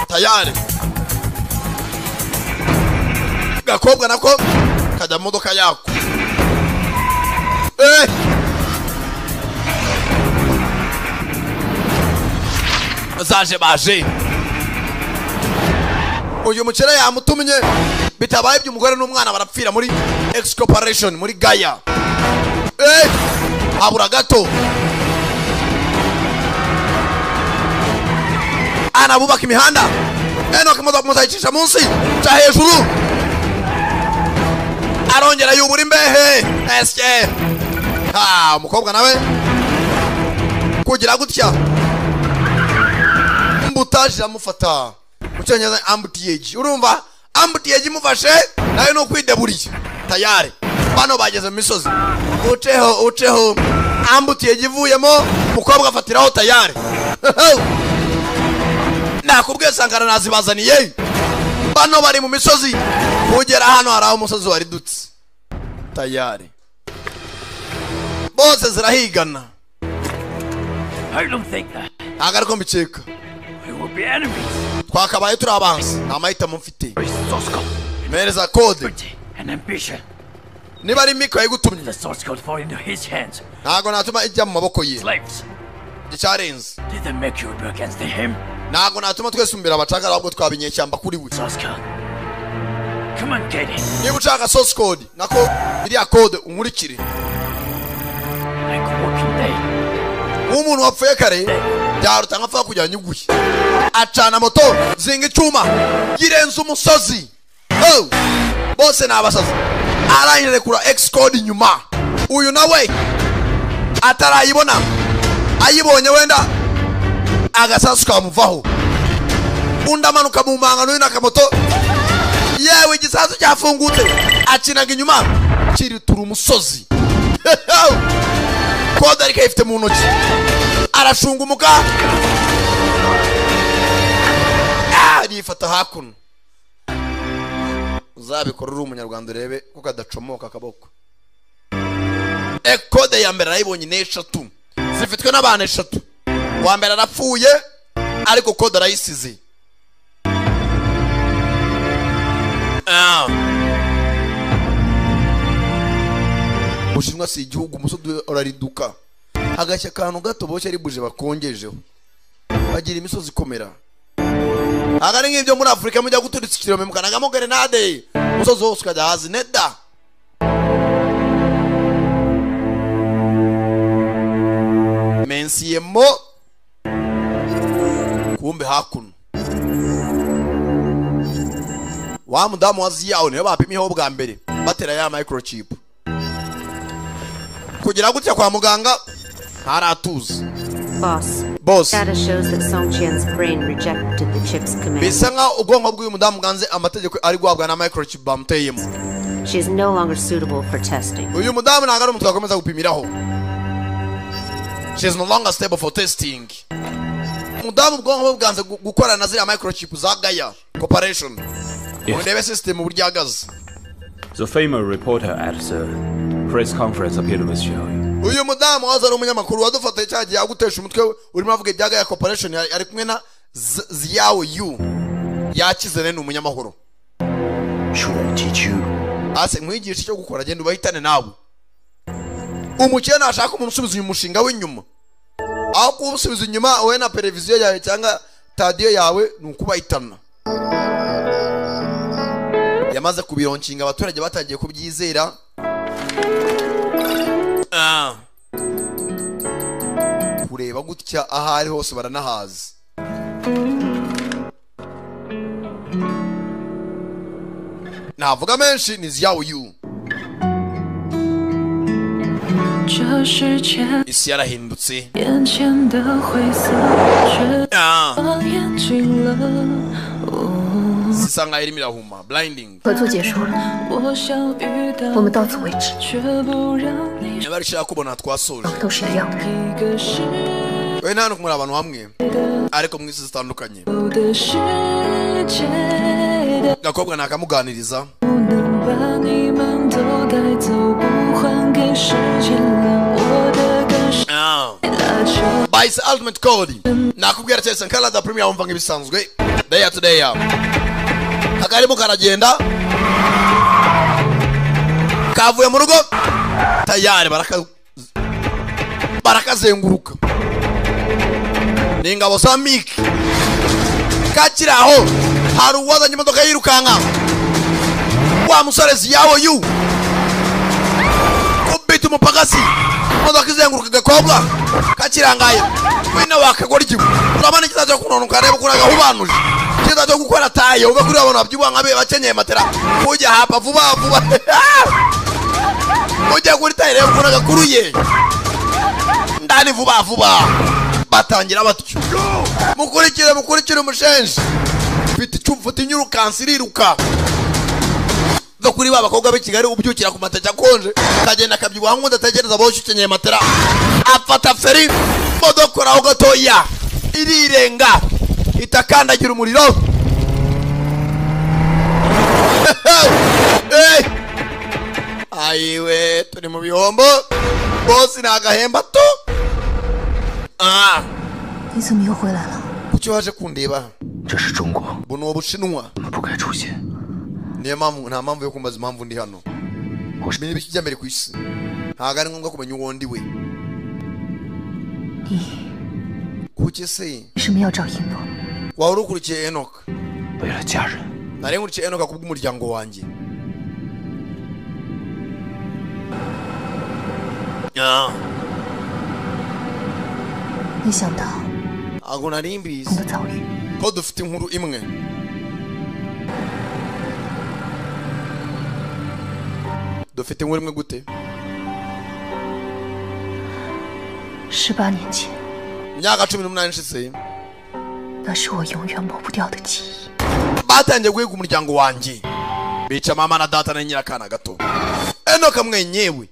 Tayari. Gakobwa nako kajya mu modoka yako. Zaje baje. Uyu mukere yamutumye bitabaye by'umugore n'umwana barapfira muri exculpation muri Gaya. Abura gato. anabubaka imihanda enoke imodoka muzayicisha munsi ca hejuru arongera yubura imbehe esye umukobwa nawe kugira gutya mbutaje iramufata mucyongereza ambutiyage urumva ambutiyage imufashe nawe no kwideburiye tayari bano bageze mu misozi uceho ambutiyage ivuyemo umukobwa afatiraho tayari nakubwiye Sankara nazibazaniye bano bari mu misozi kugera hano hari aho umusozi waridutse tayari bose zirahigana. I don't think that. Agariko mbiceka. We will be enemies. Twakabaye turi abansi. Namahitamo mfite. Mereza code. An ambition. Niba ari Miko yigutumye. The source code fall into his hands. Ntago natuma ijya mu maboko ye. Slaves. Gicarenze. Did they make you rebel against him? Ntago natuma twesumbira abacakara ahubwo twabinye cyamba kuri we. Source code. Come on, get it. Niba ushaka source code nako iriya code umurikire. Like working day. Umuntu wapfuye kare byaruta nkapfa kujya nyuguye. Acana moto zinga icyuma yirenza umusozi. Bose nabasaza. Aranyere kura X code inyuma. Uyu nawe atarayibona. Ayibonye wenda agasasu kamuvaho. Undamanuka mu mangano y'inakamoto. Yewe igisasu cyafungutse akinaga inyuma kiritura umusozi. Kode ariko ifite mu ntoki arashunga umuka arifata hakuno. Uzabikora uri umunyarwanda urebe kuko adacomoka akaboko. Kode ya mbere arayibonye n'eshatu zifitwe n'abantu 3. Wa mbere arapfuye ariko kode arayisize. Bushinwa si igihugu umusozi urariduka hagashya kantu gato boshye ari buje bakongejeho bagira imisozi komera agari nk'ibyo muri Afrika mujya guturitsa kirome mukanagamo grenade umusozi wose ukajya hazi neda. Mensiyemo kumbe hakuno wa mudamu waziyaho niyo bapimiyeho bwa mbere batera ya microchip kugira gutya kwa muganga haratuza. Boss. Data shows that Song Qian's brain rejected the chip's command. Bisa nka ubwonko bw'uyu mudamu ganze amategeko ari guhabwa na microchip bamuteyemo. She is no longer suitable for testing. Uyu mudamu nagara umutwe akomeza gupimiraho. She is no longer stable for testing. Mudamu ubwonko bwanze gukora na ziriya microchip za Gaia Corporation. Urebe system uburyo agaze. The famous reporter at the press conference appeared to Miss Xiao. Uyu mudamu wazana umunyamakuru wadufata cyagiye agutesha umutwe urimo avuga ibyaga ya corporation ari kumwe na Ziao Yu yakize ne umunyamahoro. Ase nkwigisha cyo gukora genda ubahitane nawe. Umukene nashaka umuntu usubiza uyu mushinga w'inyuma. Aho kubusubiza inyuma wowe na televiziyo yawe cyangwa radio yawe nukubahitana. Yamaze kubironkinga abaturage batangiye kubyizera. Kureba gutya ahari hose baranahaza. Navuga menshi ni Ziao Yu. Isi yarahindutse. Sisanga irimo irahuma blinding. 合作结束了，我们到此为止。 Barishaka kubona twasoje. 都是一样的。 We nta no kumura abantu hamwe ariko mwisi zitandukanye. Gakobwa nakamuganiriza. Bice ultimate code. Nakubwira cyane Sankara da premier umva ngibisanzwe. Day to day. Akarimo karagenda. Kavuye mu rugo. Tayari barakazenguruka. Ningabo za Miki. Kaciraho hari uwazanye imodoka yirukanka. Wa musore Ziao Yu. Kubita umupagasi. imodoka izenguruka agakobwa kakirangaye wina wakagora igihugu urabona ikiza cyo kunonuka reba kuraga hubanuje ikiza cyo gukora taye ube kuri abantu babyuba nkabe bakenyeye matera kujya hapa vuba ujya kuri taye reba kuraga kuruye ndani vuba batangira batyo mukurikire umushenje bita icumfuta inyurukansi iriruka zo kuri ba bakobwa b'i Kigali ubyukira ku mateke akonje kagenda kabyibuha nk'undi ategereza boshye ukenyeye matera afata feri modoka aho gatoya irirenga itakandagira umuriro ayiwe turi mu bihombo bosi nagahemba to kuki waje kundeba 这是中国 buno Ubushinwa 不该出现 niyo mpamvu nta mpamvu yo kumbaza impamvu ndi hano ushimye bikijya mbere ku isi ntago ari ngombwa kumenya uwo ndi we kuki se 为什么要找英诺 wari ukurikiye Enoch 为了家人 nari nkurikiye Enoch kubw'umuryango wanjye没想到 ntago nari mbizi 我们的遭遇 ko dufite inkuru imwe dufite inkuru imwe gute 18年前 imyaka 18 ishize 那是我永远抹不掉的记忆 batangiye guhiga umuryango wanjye bica mama na data na nyirakana gato Enoch mwenyewe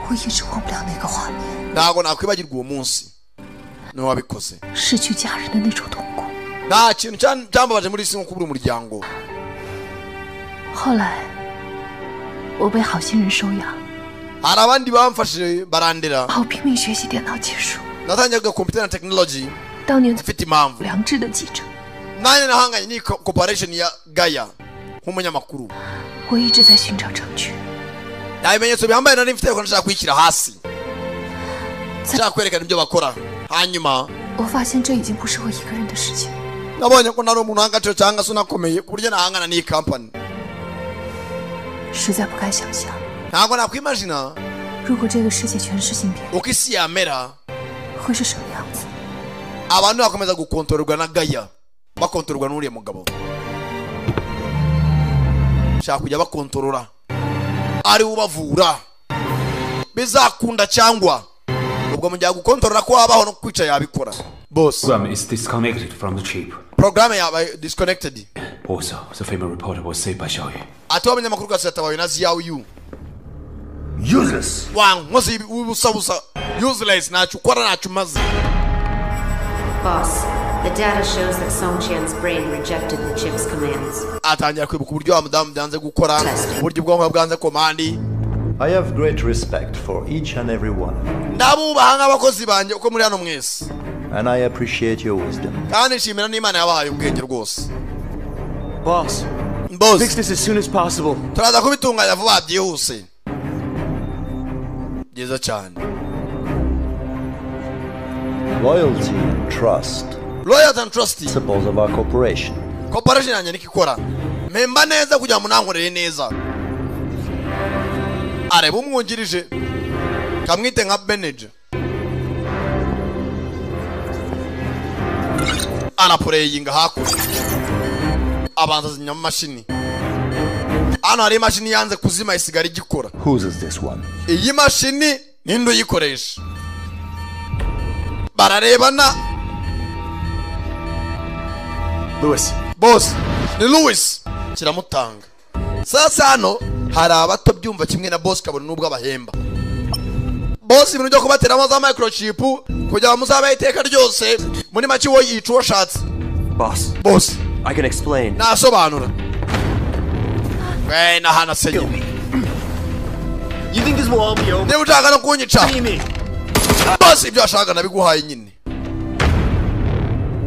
我一直忘不了那个画面 ntago nakwibagirwa uwo munsi niwe wabikoze 失去家人的那种痛苦 nta kintu cyambabaje muri isi nko kubura umuryango 后来我被好心人收养 hari abandi bamfashije barandera 好拼命学习电脑技术 natangiye kwiga computer na technology 当年 mfite impamvu 良知的记者 nanjye nahanganye ni corporation ya Gaya nk'umunyamakuru 我一直在寻找证据 nta bimenyetso bihambaye nari mfite ko nashaka kwishyira hasi nshaka kwerekana ibyo bakora hanyuma 我发现这已经不是我一个人的事情 nabonye ko nari umuntu w'agaciro cyangwa se unakomeye ku buryo nahangana n'iyi company 实在不敢想象 ntabwo nakwimagina 如果这个世界全是芯片 uko isi yamera 会是什么样子 abantu bakomeza gukontororwa na Gaya bakontororwa n'uriya mugabo nshaka kujya bakontorora ari ubavura bizakunda cyangwa ubwo mujya gukontorora ko wabaho no kwica yabikora boss Program is disconnected from the chip. program yabaye disconnected Also, the female reporter was saved by Xiaoyu. ati abanyamakuru gasatabaye na Xiaoyu Useless. wankoze ubusabusa useless ntacyo ukora ntacyo umaze Boss, the data shows that Song Qian's brain rejected the chip's commands. atangira kwibuka uburyo wa mudamu byanze gukora uburyo ubwonko bwanze komandi I have great respect for each and every one, ndabubaha nk'abakozi banjye uko muri hano mwese and I appreciate your wisdom. kandi nshimira n'Imana yabahaye ubwenge rwose Boss, boss fix this as soon as possible. turaza kubitunganya vuba byihuse byiza cyane Loyalty and trust, loyalty and trust principles of our corporation. corporation yanjye niko ikora mpemba neza kugira ngo nankorere neza areba umwungirije kamwite nka manager arapureyinga hakurya abanza zinya mu mashini hano hari imashini yanze kuzima isigara igikora. Whose is this one? iyi mashini ninde uyikoresha? Bararebana. Louis. Boss, ni Louis. Kiramutanga. Sasa hano hari abato byumva kimwe na boss kabone nubwo abahemba. Boss ibintu byo kubateramo za microchip kugira muzabe iteka ryose muri make wo yica uwo shatse. Boss, I can explain. Nasobanura. Na hana senye. You think this will all be over? Niba ushaka no kunyica. Boss ibyo ashaka nabiguhaye nyine.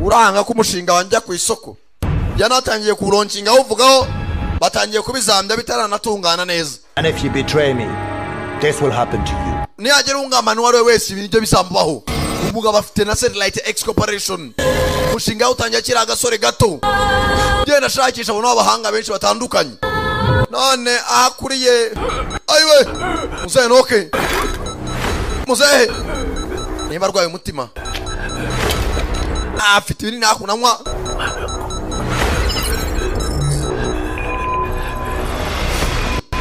Uranga ko umushinga wanjye ku isoko. Yanatangiye kuronkinga uvugaho batangiye kubizambya bitaranatungana neza. And if you betray me, this will happen to you. Niyagera ungamana wari wese ibintu bisambaho. Umugabo afite na Satellite X Corporation. Umushinga utangiye kira agasore gato. Genda shakisha abantu abahanga benshi batandukanye. None ahakuriye ayiwe Musenoke muzehe niba arwaye umutima afite ibinini hakunanywa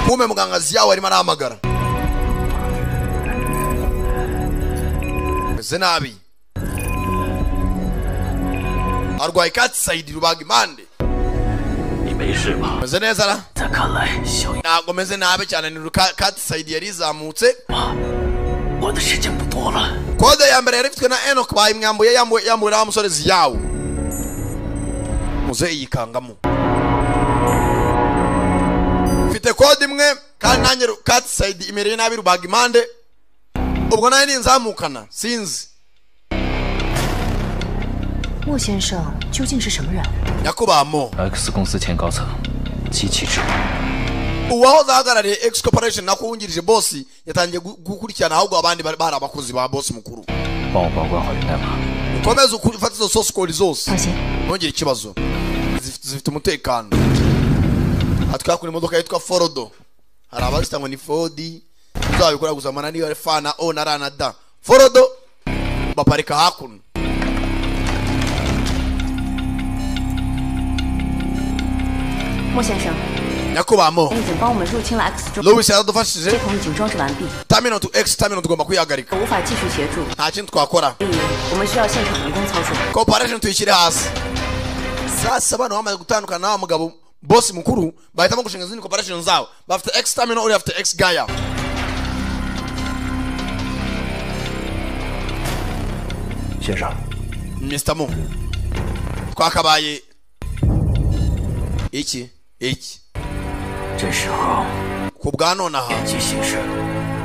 kume muganga ziyawe arimo arahamagara meze nabi arwaye katsayidi rubaga impande meze neza ra ntabwo meze nabi cyane ni katsayidi yari izamutse kode ya mbere yari ifitwe na Enoch bayimwambuye yambuye na musore ziyawe muze yikangamo mfite kode imwe kandi nanjye katsayidi imereye nabi rubaga impande ubwo nayo ninzamukana sinzi 莫先生究竟是什么人？ nyakubahamo X 公司前高层机器之uwahoze ahagarariye X Corporation nako wungirije boss yatangiye gukurikirana ahubwo abandi bari abakozi ba boss mukuru 帮我保管好源代码 ukomeze ufate izo source code zose ntugire ikibazo zifite umutekano atwakura imodoka yitwa Forodo hari abazita ngo ni Ford uzabikora gusa mana niyo F na O na R na D Forodo baparika hakuno莫先生， nyakubahamo 已经帮我们入侵了 X 中， Louis yaradufashije 系统已经装置完毕， terminal to X terminal tugomba kuyihagarika 无法继续协助， nta kintu twakora 所以我们需要现场人工操作。 cooperation tuyishyire hasi sasa abantu bamaze gutandukana na mugabo boss mukuru bahitamo gushinga izindi cooperation zabo bafite X terminal uri afite X Gaia Mr. Mo twakabaye iki ku bwa nonaha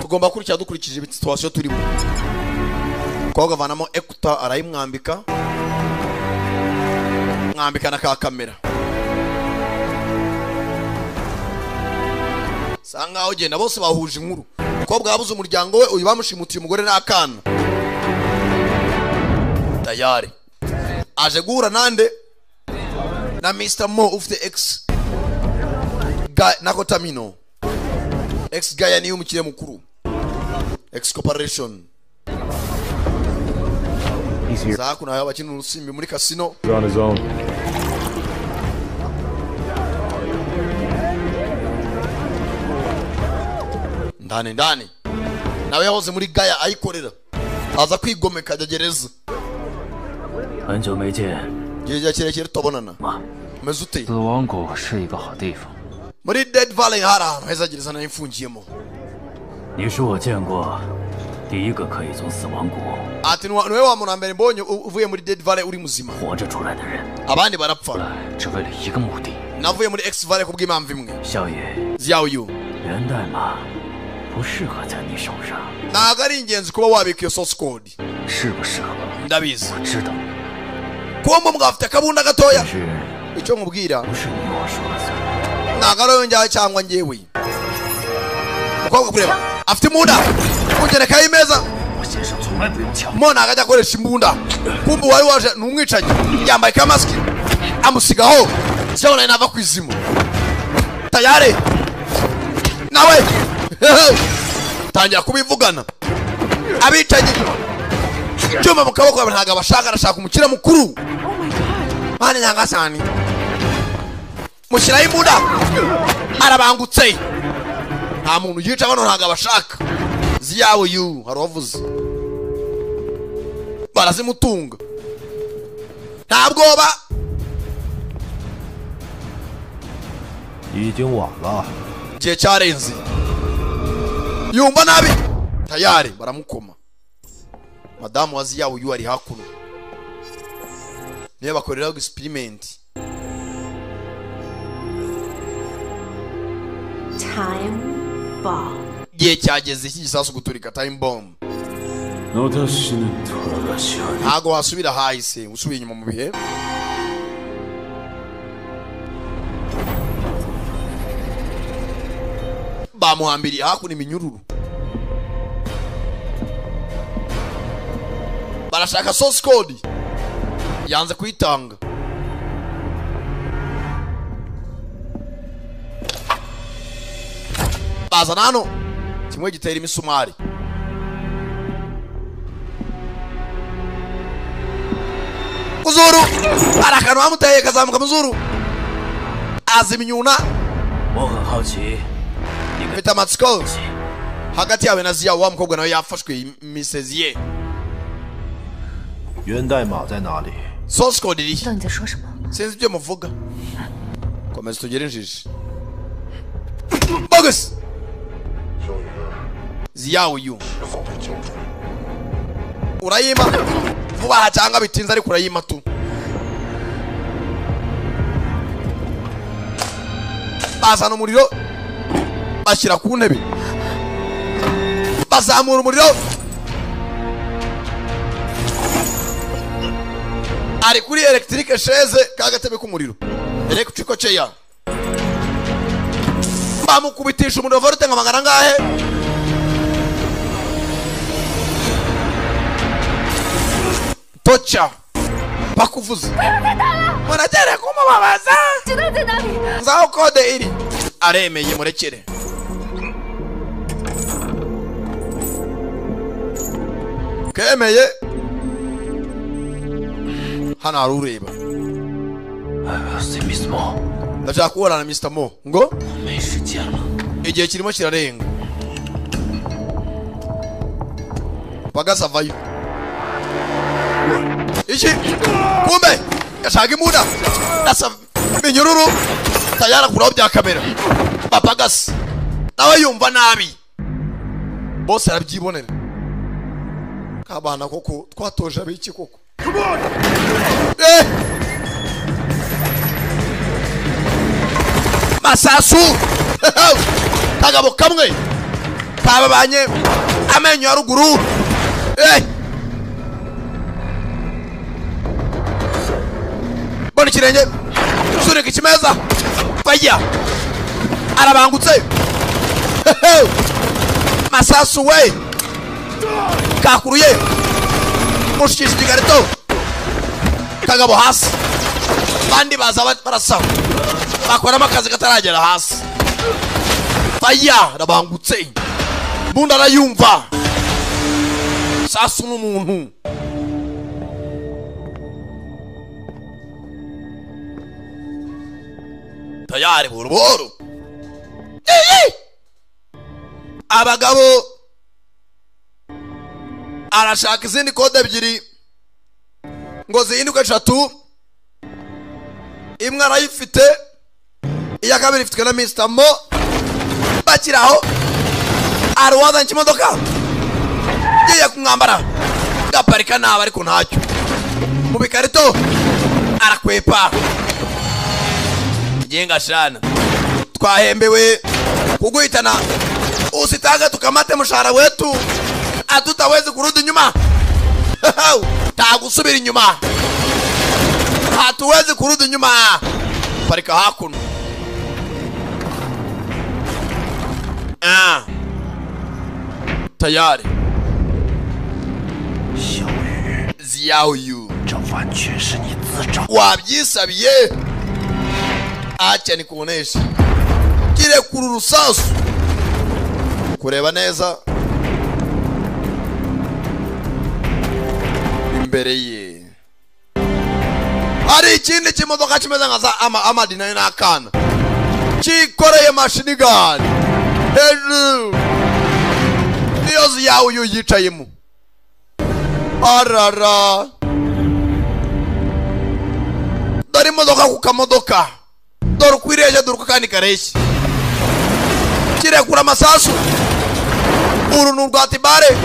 tugomba kurikira dukurikije situation turimo twagavanamo ekuta arayimwambika mwambikana ka kamera sanga ugenda bose bahuje inkuru umukobwa yabuze umuryango we uyu bamushimutiye umugore n'akana tayari aje guhura nande na Mr. Mo ufite X nako Tamino X Gaia niyo umukire mukuru X Corporation Zaku nayo bakina urusimbi muri casino on his own. ndani nawe yahoze muri Gaia ayikorera aza kwigomeka ajya gereza 很久没见， gihe kirekire tubonana umeze ute 死亡谷是一个好地方。 muri Dead Valley hari ahantu heza gereza nayo imfungiyemo 你是我见过第一个可以从死亡谷 ati niwe wa muntu mbere mbonye uvuye muri Dead Valley uri muzima 活着出来的人， abandi barapfa 只为了一个目的。 navuye muri X Valley kubw'impamvu imwe 少爷， ziyawu 源代码不适合在你手上， ntago ari ingenzi kuba wabika iyo source code 适不适合？ ndabizi 我知道， kuba mbwa afite akabunda gatoya 但是 icyo nkubwira 不是你我说了算。 ntago ari wowe njyawe cyangwa njyewe umukobwa kureba afite imbunda kungerekaho imeza 我先生从来不用枪。 mo ntago ajya akoresha imbunda kumva uwari waje ni umwicanyi yambaye ka masiki amusigaho ziyawu nayo nava ku izimu tayari nawe tangira kubivugana abicanyi cyuma mu kaboko ntago abashaka arashaka umukire mukuru mane nyangasani mushyiraho imbunda arabangutse nta muntu yica bano ntago abashaka ziyawu yu hari uwavuze barazimutunga nta bwoba 已经晚了 igihe cyarenze yumva nabi tayari baramukoma madamu wa ziyawu yu ari hakuno niyo bakoreraho experiment Time bomb. igihe cyageze iki gisasu guturika time bomb 私の虎が支配 ntago wasubira hahise usubiye inyuma mu bihe bamuhambiriye hakuno iminyururu barashaka source code yanze kuyitanga bazana hano kimwe gitera imisumari kuzuru arakanu amuteye kazamuka muzuru azimyuna mfite amatsiko hagati yawe na Ziya wa mukobwa nawe yafashwe misezi ye 源代码在哪里 source code iri 知道你在说什么？ sinzi ibyo muvuga komeza tugere injiji bogus Ziya uyu urayima vuba cyangwa bitinze ariko urayima tu bazana umuriro bashyira ku ntebe bazamura umuriro ari kuri electric chaise kagatebe k'umuriro electric chair bamukubitisha umuriro volte nka magana ngahe tocha bakuvuza muratere kumubabaza nzaho kode iri aremeye murekere kemeye hano hari ureba ndashaka kubona na Mr. Mo ngo igihe kirimo kirarenga bagasavayo iki kumbe yashaka imuda asa minyururu tayara kuraho bya kamera papagasi nawe yumva nabi bose arabyibonera kabana koko twatoje abiki koko masasu kagabo kamwe kababanye amenyo ya ruguru bona ikirenge sunika ikimeza faya arabangutse masasu we kakuruye mushikisha igikarito kagabo hasi bandi baza barasa bakoramo akazi kataragera hasi faya arabangutse bunda arayumva sasu n'umuntu tayari boroboro abagabo arashaka izindi kode ebyiri ngo zihinduke 3 imwe arayifite iya kabiri ifitwe na Mr. Mo bakiraho arwazanye ikimodoka giye kumwambara gaparika nabi ariko ntacyo mu bikarito arakwepa jenga shana twahembewe kuguhitana usitanga tukamate mshahara wetu hatutawezi kurudi nyuma tagusubira inyuma hatuwezi kurudi nyuma parika hakuno tayari Ziya uyu wabyisabiye acha nikuonesha kile kururusasu kureba neza imbere ye hari ikindi kimodoka kimeze nka amadina n'akana kikoreye machine gun hejuru niyo Ziya uyu yicayemo arara dore imodoka ku kamodoka dore ukwireje dore ukakandi kareshye kirekura amasasu urunu rwatibare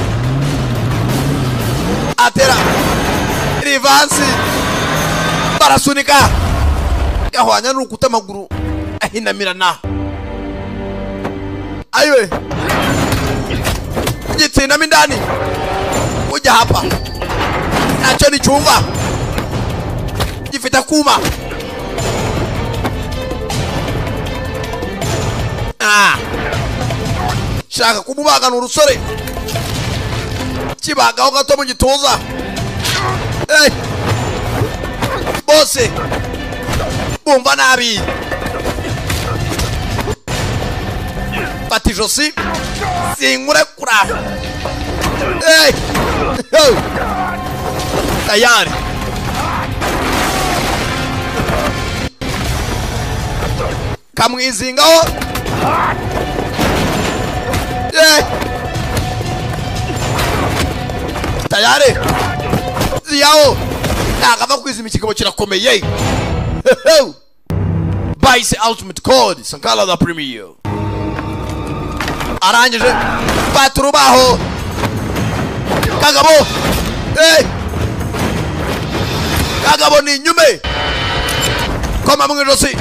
atera rivansi barasunika gahwanya n'urukuta amaguru ahinamirana ayiwe gitsinamo indani ujya hapa nacyo ni cyumva gifite akuma shaka kumubagana urusore kibagaho gato mu gituza bose bumva nabi bati ijosi sinkurekura tayari kamwizingaho tayari ziyaho nagava kwizima ikigabo kirakomeye Vice Ultimate Code Sankara the Premier arangije baturubaho kagabo kagabo ni nyume koma mu ijosi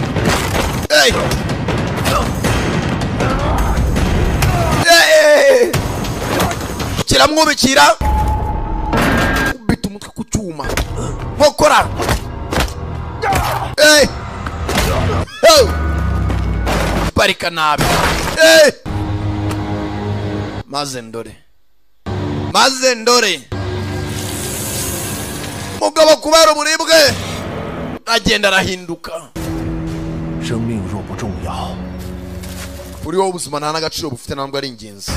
kiramwubikira ubita umutwe ku cyuma nkokora barika nabi maze ndore mugabo kubera uburibwe agenda arahinduka uri wowe ubuzima nta n'agaciro bufite ntabwo ari ingenzi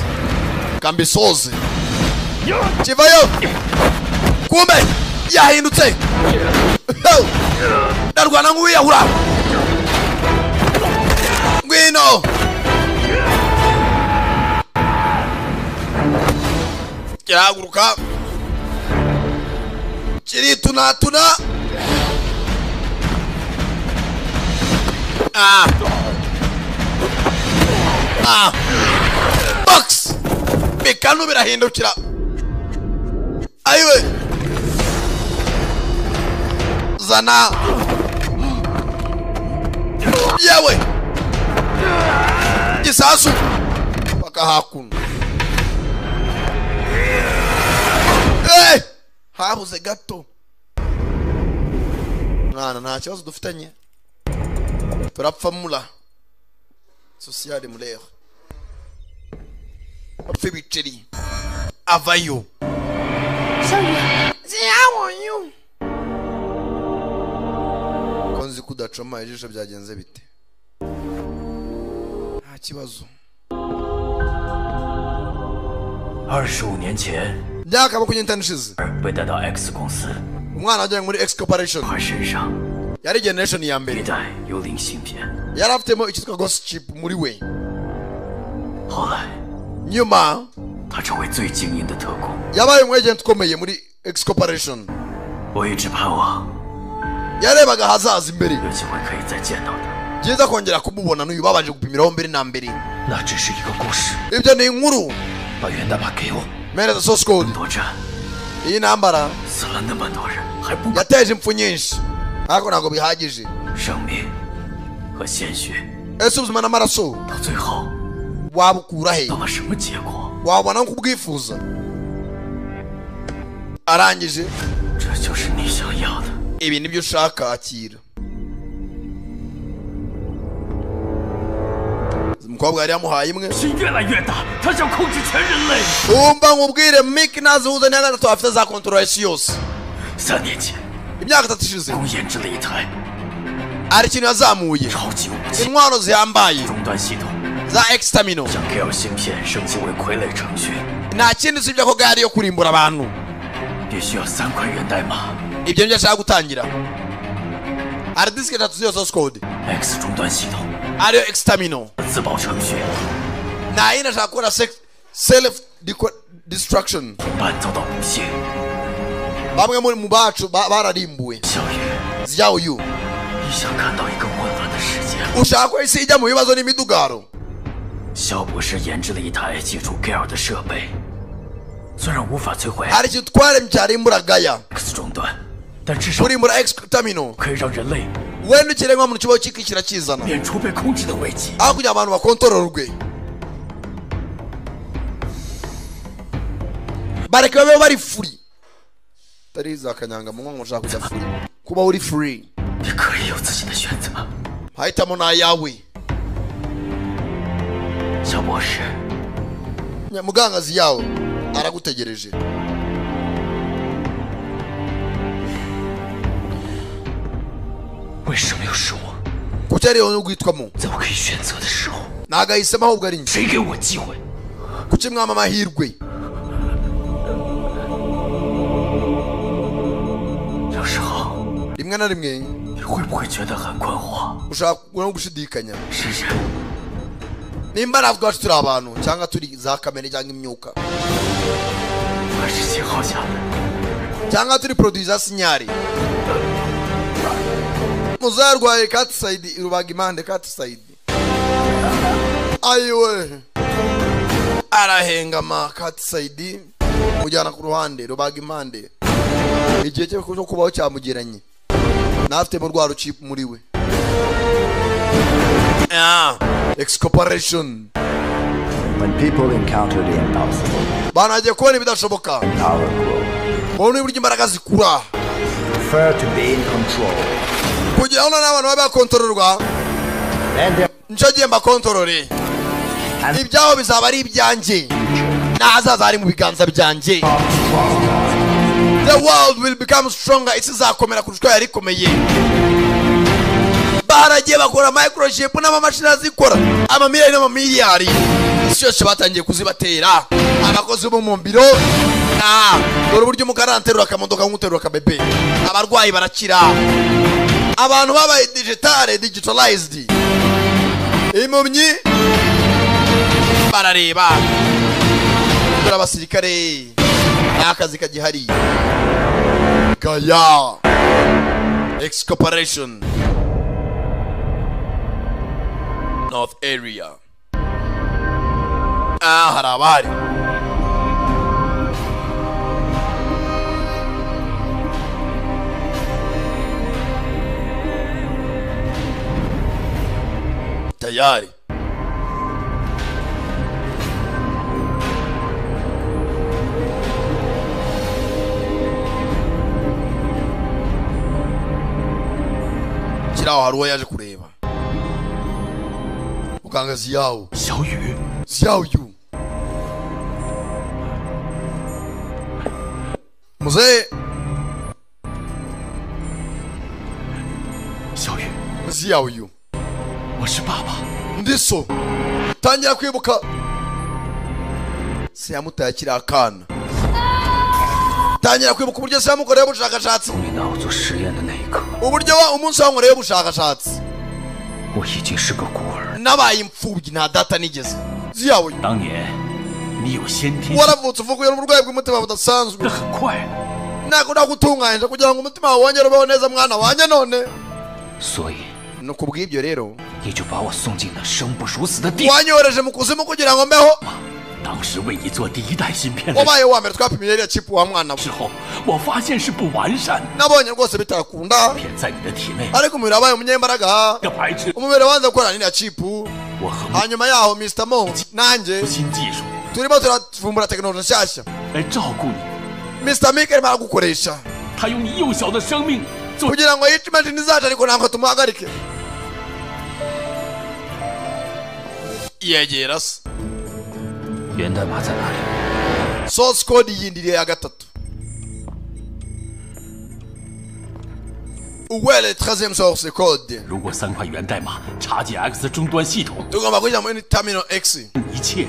kambisoze kivayo kumbe yahindutse ndarwana nk'uwiyahura ngwino kirahaguruka kiritunatuna box bikanu birahindukira ayiwe zana yewe gisasu bakahakuna habuze gato mwana nta kibazo dufitanye turapfamula sociale mulere apfe biceri avayo ziyabonyu konzi kudacoma ijisho byagenze bite nta kibazo 25年前 myaka makumyabiri ishize 被带到 X 公司， umwana wajyanye muri X Corporation 他身上 yari generation ya mbere 一代幽灵芯片。 yari afitemo icyitwa ghost chip muri we 后来 nyuma 他成为最精英的特工。 yabaye umu agent ukomeye muri X Corporation 我一直盼望 yarebaga hazaza imbere 有机会可以再见到他。 byiza kongera kumubona n'uyu babanje gupimiraho mbere na mbere 那只是一个故事。 ibyo ni inkuru 把源代码给我。 mereza source code 多战 iyi ntambara 死了那么多人，还不 yateje impfu nyinshi ariko ntabwo bihagije 生命和鲜血， ese ubuzima n'amaraso 到最后 wabukura he 到了什么结果？ wabona nk'ubwifuza arangije 这就是你想要的。 ibi nibyo ushaka akira umukobwa yari yamuhaye imwe 心越来越大，他想控制全人类。 umva nkubwire Mick nazihuza neza gatatu afite za control isi yose 3年前， imyaka 3 ishize 公研制了一台 hari ikintu yazamuye 超级武器 intwaro zihambaye 终端系统， za exterminal 将 Gale 芯片升级为傀儡程序， nta kindi usibye ko gari yo kurimbura abantu 必须要3块源代码。 ibyo nibyo ashaka gutangira hari disike 3 z'iyo source code X 终端系统 ariyo exterminal 自保程序， nta yindi ashaka gukora self destruction 同伴遭到不幸。 bamwe mu bacu bararimbuwe 小雨， ziyaho yu 你想看到一个混乱的世界？ ushaka ko isi ijya mu bibazo n'imidugaro 肖博士研制了一台记住 Gale 的设备，虽然无法摧毁 hari ikintu twaremye cyarimbura gaya X 终端，但至少 kurimbura exterminal 可以让人类 wenda ikiremwa muntu kibaho kikishyira kizana 免除被控制的危机。 aho kugira abantu bakontororwe bareke babeho bari free tari za kanyanga mu ngo ushaka kujya free kuba uri free 你可以有自己的选择。 mahitamo ni ayawe 肖博士， nyamugangazi yawe aragutegereje 为什么又是我？ kuki ariyo n'ugwitwamo 在我可以选择的时候， ntago ahisemo ahubwo ari njye 谁给我机会？ kuki mwama amahirwe 有时候， rimwe rimwe na rimwe 你会不会觉得很困惑？ ushaka no gushidikanya 是人， nimba natwe wacu turi abantu cyangwa turi za kamere cyangwa imyuka 还是信号下的？ cyangwa turi produit za sinyari muzarwaye cat side rubaga impande cat side ayiwe arahengama cat side mujyana ku ruhande rubaga impande igihe cyo kubaho cyamugiranye nafite mu rwaro chip muri we excorporation. When people encounter the impossible, banagiye kubona ibidashoboka power grows. bona uburyo imbaraga zikura Prefer to be in control. kugira ngo n'abantu babe bakontororwa ncagiye mbakontorore ibyaho bizaba ari ibyanjye n'ahazaza ari mu biganza byanjye. The world will become stronger. Isi izakomera kurusha uko yari ikomeye. Baragiye bakora microchip n'amamashini azikora amamiliyoni n'amamiliyari. Isi yose batangiye kuzibatera abakozi bo mu biro. Dore uburyo umugara anterura akamodoka nk'uterura akabebe. Abarwayi barakira. Abantu babaye digitalized. Impumyi barareba. Dore abasirikare akazi kagihari. Gaya Excorporation North Area. Harabari tayari. Kiraho hari uwo yaje kureba. Muganga Ziyawu. Ziyawu. Mzee. Ziyawu. 我是爸爸。 Ndiso. Tangira kwibuka. Siyamutaye kiri akana. Tangira kwibuka uburyo siyamukoreye ubushakashatsi. Uburyo umunsi wankoreye ubushakashatsi. 我已经是个孤儿。 Nabaye imfubyi nta data nigeze. Ziyawu. 当年你有先天。 Waravutse uvuga n'uburwayi bw'umutima budasanzwe. 很快。 Nako ndagutunganya kugira ngo umutima wawe wongere ubeho neza mwana wanjye none. 所以 no kubw'ibyo rero 你就把我送进了生不如死的地。 wanyohereje mu kuzimu kugira ngo mbeho. 当时为你做第一代芯片。 wabaye wa mbere twapimiye iriya chip wa mwana. 之后我发现是不完善。 nabonye rwose bitakunda. 片在你的体内。 ariko umubiri wabaye umunyembaraga. 个白痴。 umubiri wanze gukora n'iriya chip. 我和 hanyuma yaho Mr. Mo nanjye 新技术 turimo turavumbura tekinoloji nshyashya 来照顾你。 Mr. Mike arimo aragukoresha. 他用你幼小的生命 kugira ngo yice imashini zacu ariko ntabwo tumuhagarike. yegera se. 源代码在哪里？ source code yindiriye ya gatatu. Uwele 13e source code. 如果3块源代码插进 X 终端系统， tugomba kujya muri terminal X. 一切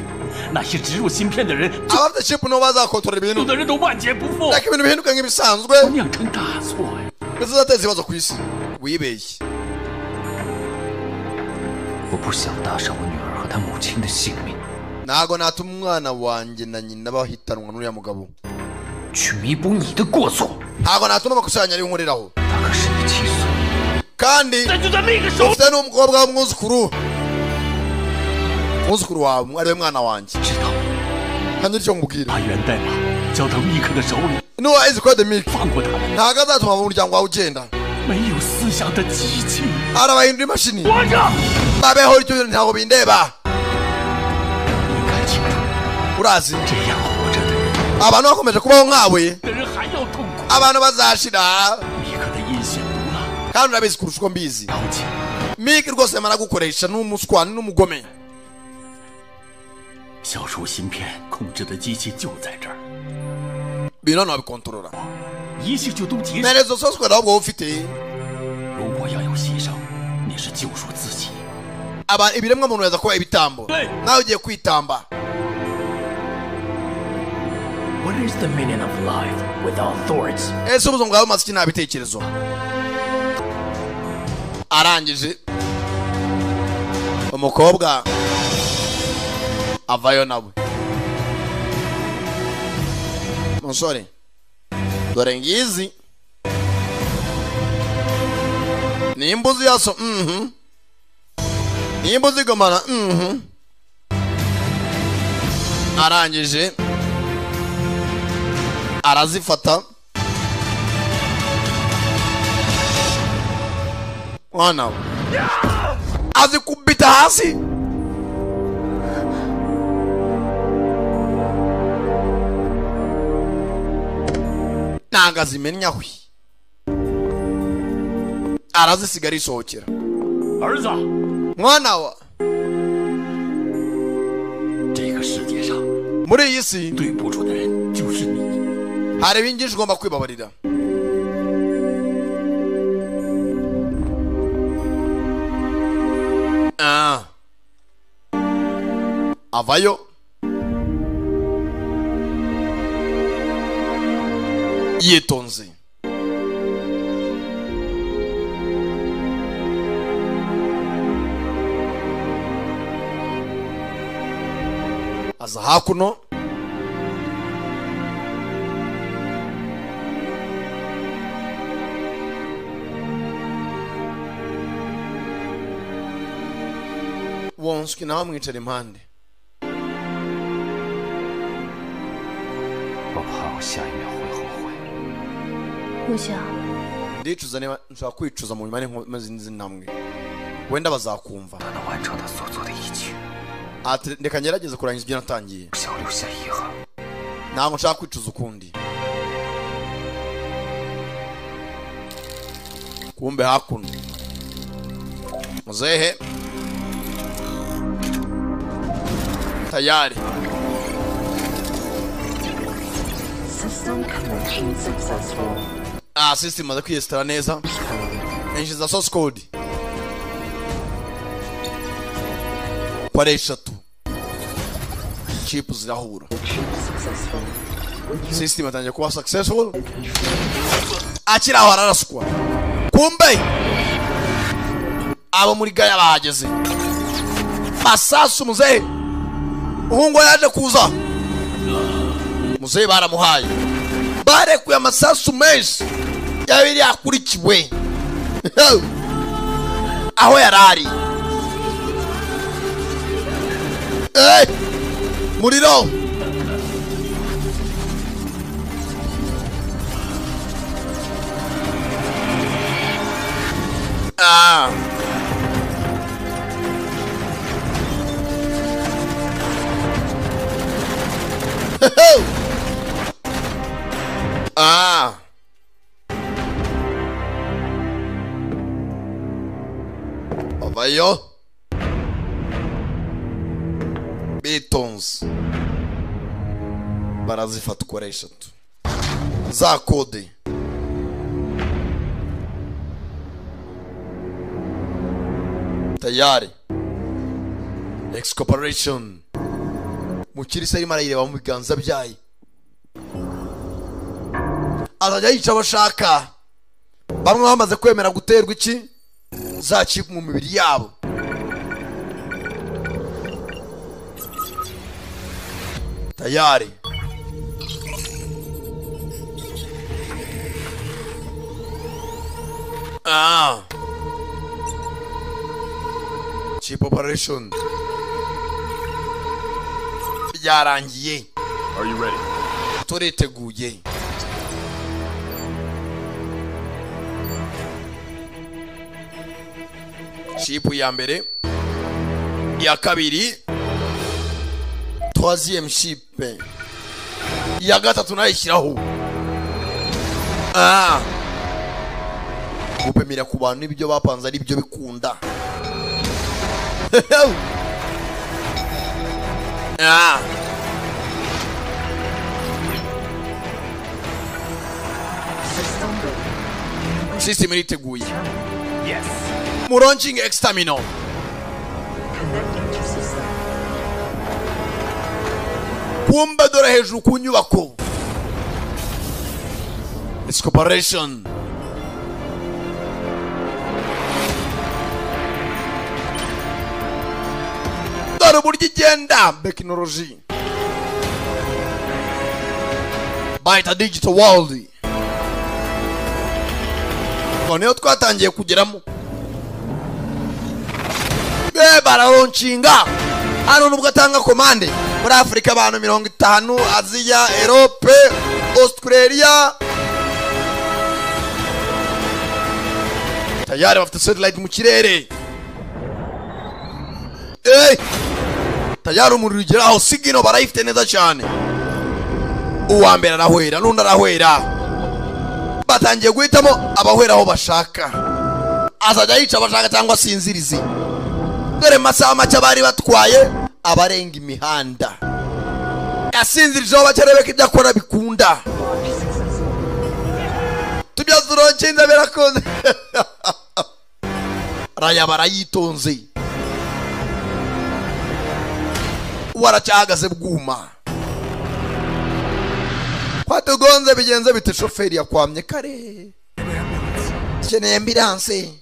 那些植入芯片的人， abafite chip no bazakontorora ibintu. 有的人都万劫不复， ariko ibintu bihinduka nk'ibisanzwe. 酿成大错呀！ bizateza ibibazo ku isi. wibeshye. 我不想搭上我女儿和她母亲的性命。 ntago natuma umwana wanjye na nyina bahitanwa n'uriya mugabo. 去弥补你的过错。 ntago natuma amakosa yanyu ari nkoreraho. 他可是你亲孙。 kandi 那就在那个时候， ufite n'umukobwa w'umwuzukuru. umwuzukuru wawe ariwe mwana wanjye. 知道。 kandi icyo nkubwira. 把源代码交到密克的手里。 nuwa izi code Mike. 放过他们。 ntago azatuma umuryango wawe ugenda. 没有思想的机器。 arabahindura imashini. 活着。 babeho icyo ntago bindeba. 应该清楚。 urazi 这样活着的人， abantu bakomeje kubaho nkawe. 的人还要痛苦。 abantu bazashira. 密克的阴险毒辣。 kandi urabizi kurusha uko mbizi. 了解。 Mike rwose yamara gukoresha n'umuswani n'umugome. 消除芯片控制的机器就在这儿， bino nabikontorora. 一切就都结束。 Merezo source code ahubwo ufite. 如果要有牺牲，你是救赎自己。 abantu ibiremwa muntu yaza kuba ibitambo. 对。 nawe ugiye kwitamba. What is the meaning of life without thoughts? ese ubuzima bwawe bumaze iki nta bitekerezo. arangije umukobwa avayo nawe. Musore dore ngizi nimbuzi yaso nimbuzi gomana arangije arazifata mwana azikubita hasi nanga zimenyawe arazisigara isohokera. Mwana wa muri iyi si hari ibintu ugomba kwibabarira. Avayo yitonze. Aza hakuno wonski nawe mwicara impande. ndicuza niba nshaka kwicuza mu nyuma n'izindi ntambwe wenda bazakumva. Ati ndeka ngerageze kurangiza ibyo natangiye, ntabwo nshaka kwicuza ukundi. Kumbe hakuno muzehe tayari. System connection successful. System imaze kwiyesitara neza. Injiza source code kwa eshatu. Chip zirahura. System atangiye kuba successful. Akiraho ararasukwa. Kumbe abo muri gaya bahageze. Masasu muzehe uhungo yaje kuza. Muzehe baramuhaye barekuye amasasu menshi yabiri yakurikiwe aho yarari. Muriro Avayo Beatons barazifata uko ari eshatu za kode. Tayari Excorporation mukirisa arimo arayireba mu biganza byayo. Azajya yica abashaka bamwe bamaze kwemera guterwa iki zacika mu mibiri yabo. Tayari chip operation byarangiye. Are you ready? Turiteguye. Chip ya mbere, ya kabiri, troisième chip, ya gatatu nayishyiraho. Gupemira ku bantu ibyo bapanze ari byo bikunda. System iriteguye. Yes. Launching exterminal. Kumbe dore hejuru ku nyubako. Excorporation. hari uburyo igenda tekinoloji bayita digital world. Noneho twatangiye kugeramo bararonshinga hano nubwo atanga komande muri Afrika abantu 50, Aziya, Europe, Australia. Tayari bafite satellite mu kirere. Tayari umuriro ugeraho sigino barayifite neza cyane. Uwa mbere arahwera n'undi arahwera. Batangiye guhitamo abahwera aho bashaka. Azajya yica abashaka cyangwa sinzirizi. Dore masaha make bari batwaye abarenga imihanda. Yasinzirije aho bakerebe ko ibyo akora bikunda. Tubyazuronkinze birakoze. Raya barayitonze. Waracyahagaze bwuma. Kwatugonze bigenze bite shoferi yakwamye kare. Keneye ambulance.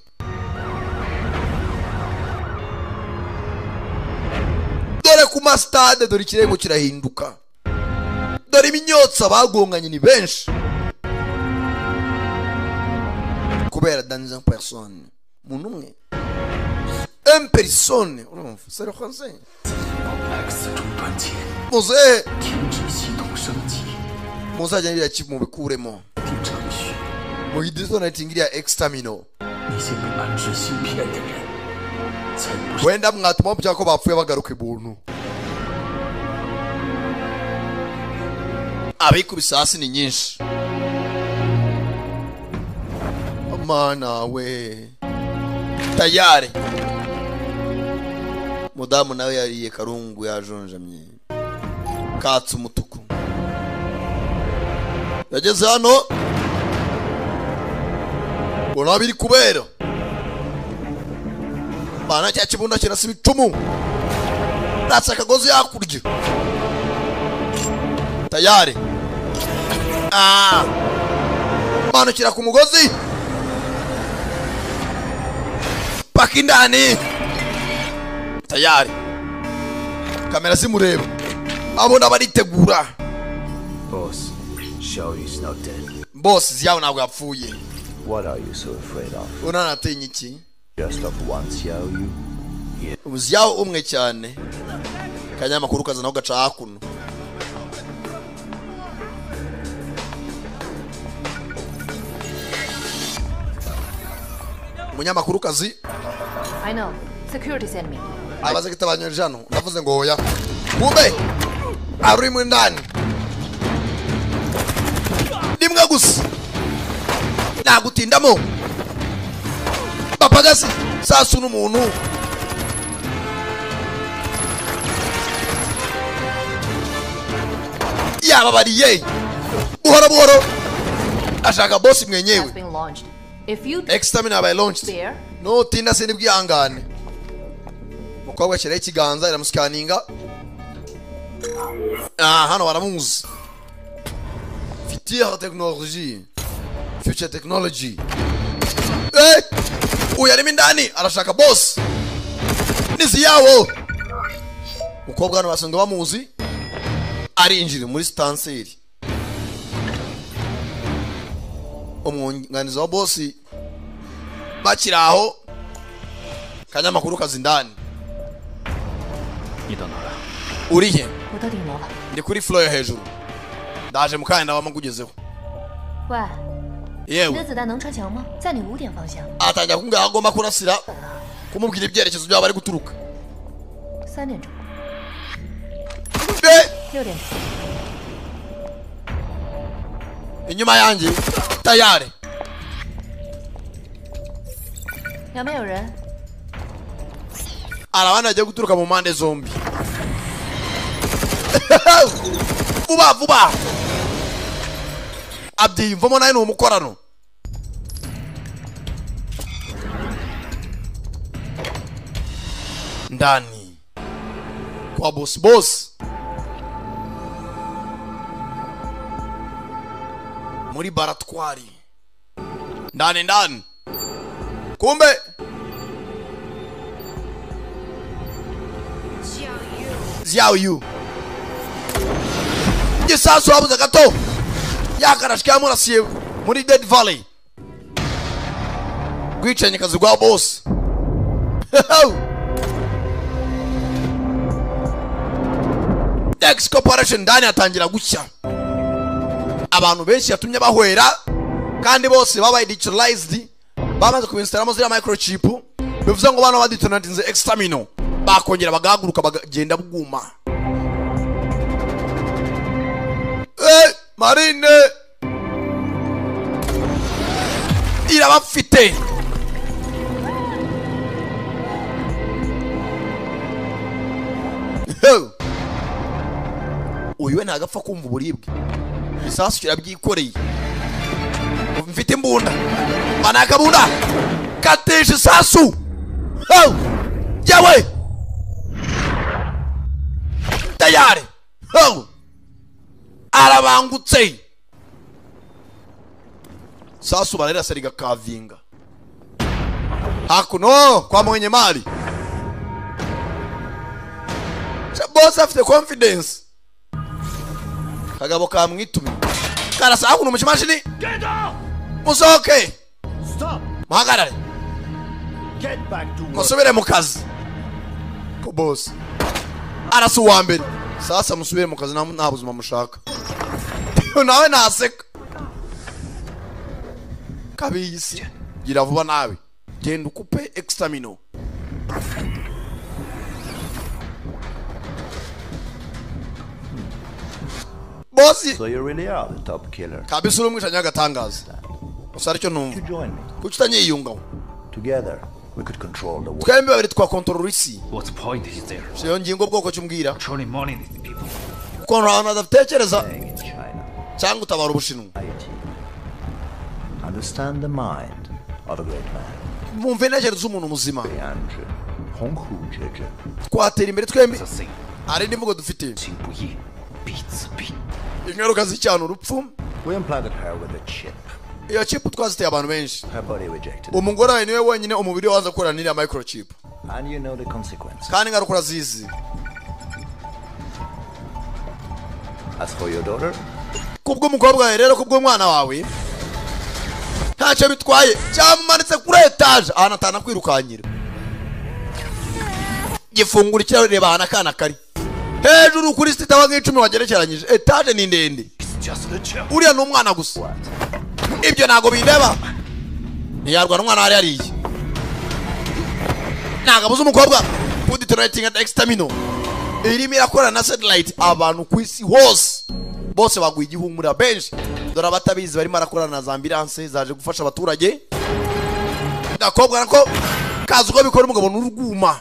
Dore ku stade dore ikirengo kirahinduka. Dore iminyotsa bagonganye ni benshi. Kubera dans une personne. Mon umwe. Une personne. C'est le français. Mose. Muzajya ngira chip mu bikuremo. Mu gidisona tingira extermino. Wenda mwatuma byako bapfuye bagaruka ibuntu. Abikubisa hasi ni nyinshi. Mana we. Tayari. Mudamu nawe yariye karungu yajonjamye. Katsu umutuku. Yageze hano. Bona biri kubera. Bana cya kibunda kirasiba icumu. Ratsa kagozi yakurya. Tayari. Bana kira ku mugozi. Pakindani. Tayari. Kamera zimureba. Abona baritegura. Boss, Xiao is not dead. Boss, Xiao ntabwo yapfuye. What are you so afraid of? Unanatinya iki? Just of one Xiao Yu? Yeah. Xiao umwe cyane. Kanyamakuru kaza naho gaca hakuno. Umunyamakuru kazi. I know. Security sent me. Abaze kitabanywe jano. Ndavuze ngo hoya. Kumbe. Ari mu ndani. Nimwe gusa. Nagutindamo. Papagasi sasu n'umuntu. Yaba bariye. Buhoro buhoro. Ashaka boss mwenyewe. Extermine by launched. No tinda sindi bwihangane. Mukobwa cyera ikiganza iramusikaninga. Hano baramuzi. Future technology. Future technology. Uyu arimo indani arashaka boss. Nizi yawo. Mukobwa hano basanzwe bamuzi. Arinjira muri stanseri. Umwunganizi wa boss bakiraho. Kanyamakuru kazi ndani. Urihe? Ndi kuri floor hejuru. Ndaje mukanda bamukugezeho. Yewe. Atajya kunga agomba kurasira. Kumubwira ibyerekezo byabo bari guturuka. 3点钟。6点。 Inyuma yanjye tayari. 有没有人？ Arabana agiye guturuka mu mpande zombi. Vuba vuba. Abdi mvomo naye no mukorano. Ndani. Kwa boss. Muri baratwari. Ndani. Kumbe. Xiao Yu gisasu habuze gato yakarashika murasiye muri Dead Valley gwicanye kazi gwa boss Dex Corporation ndani atangira gushya abantu benshi yatumye bahwera kandi bose babaye digitalized bamaze kubinstalamo zira microchip bivuze ngo bana baditonatinze exterminal bakongera bagahaguruka bagenda buguma Marine irabafite uyu we ntagapfa kumva uburibwe isasu kirabyikoreye mfite imbunda manaka bunda katisha isasu jawe tayari arabangutse sasu barera seriga kavinga hakuno kwa mwenye mali boss afite confidence kagabo kamwitumi karasa hakuno mushimashini musoke Stop. muhagarare Get back to work. musubire mu kazi ko boss arasu wa mbere sasa musubire mu kazi nta buzima mushaka nawe naseka kabisi gira vuba nawe genda ukupe exterminal bosi So you really are the top killer. kabisi urumwisha nyagatangaza usari cyo numva You join me. kucitanyiyunga Together, we could control the world. twembe babiri twakontorora isi What point is there? siyo ngingo bwoko cyumbwira Controlling money these people. kuko abantu badatekereza In China, cyangwa utabara ubushinwa IT. Understand the mind of a great man. mumve intekerezo z'umuntu muzima 200鸿鹄之志 twatera imbere twembi 这谁？ hari indi mvugo dufite 行不义必自毙。 ingaruka z'icyano urupfu We implanted her with a chip. iyo chip twaziteye abantu benshi Her body rejected it. umugore wawe niwe wenyine umubiri we wanze gukorana n'iriya microchip And you know the consequence. kandi ingaruka urazizi As for your daughter, kubw'umukobwa wawe rero kubw'umwana wawe ntacyo bitwaye cyamumanitse kuri etaje ahantu atanakwirukanyira gifungura ikirahure reba ahantu akana kari hejuru kuri sita wa nk'icumi wagerekeranyije etaje ni ndende uriya ni umwana gusa ibyo ntabwo bindeba ntiyarwana umwana wari yariye ntabwo abuze umukobwa kuditonatinga at exterminal irimo irakorana na satellite abantu ku isi hose bose baguye igihumura benshi dore abatabizi barimo arakorana na za ambulance zaje gufasha abaturage gakobwa nako kazi uko bikora umugabo n'uruguma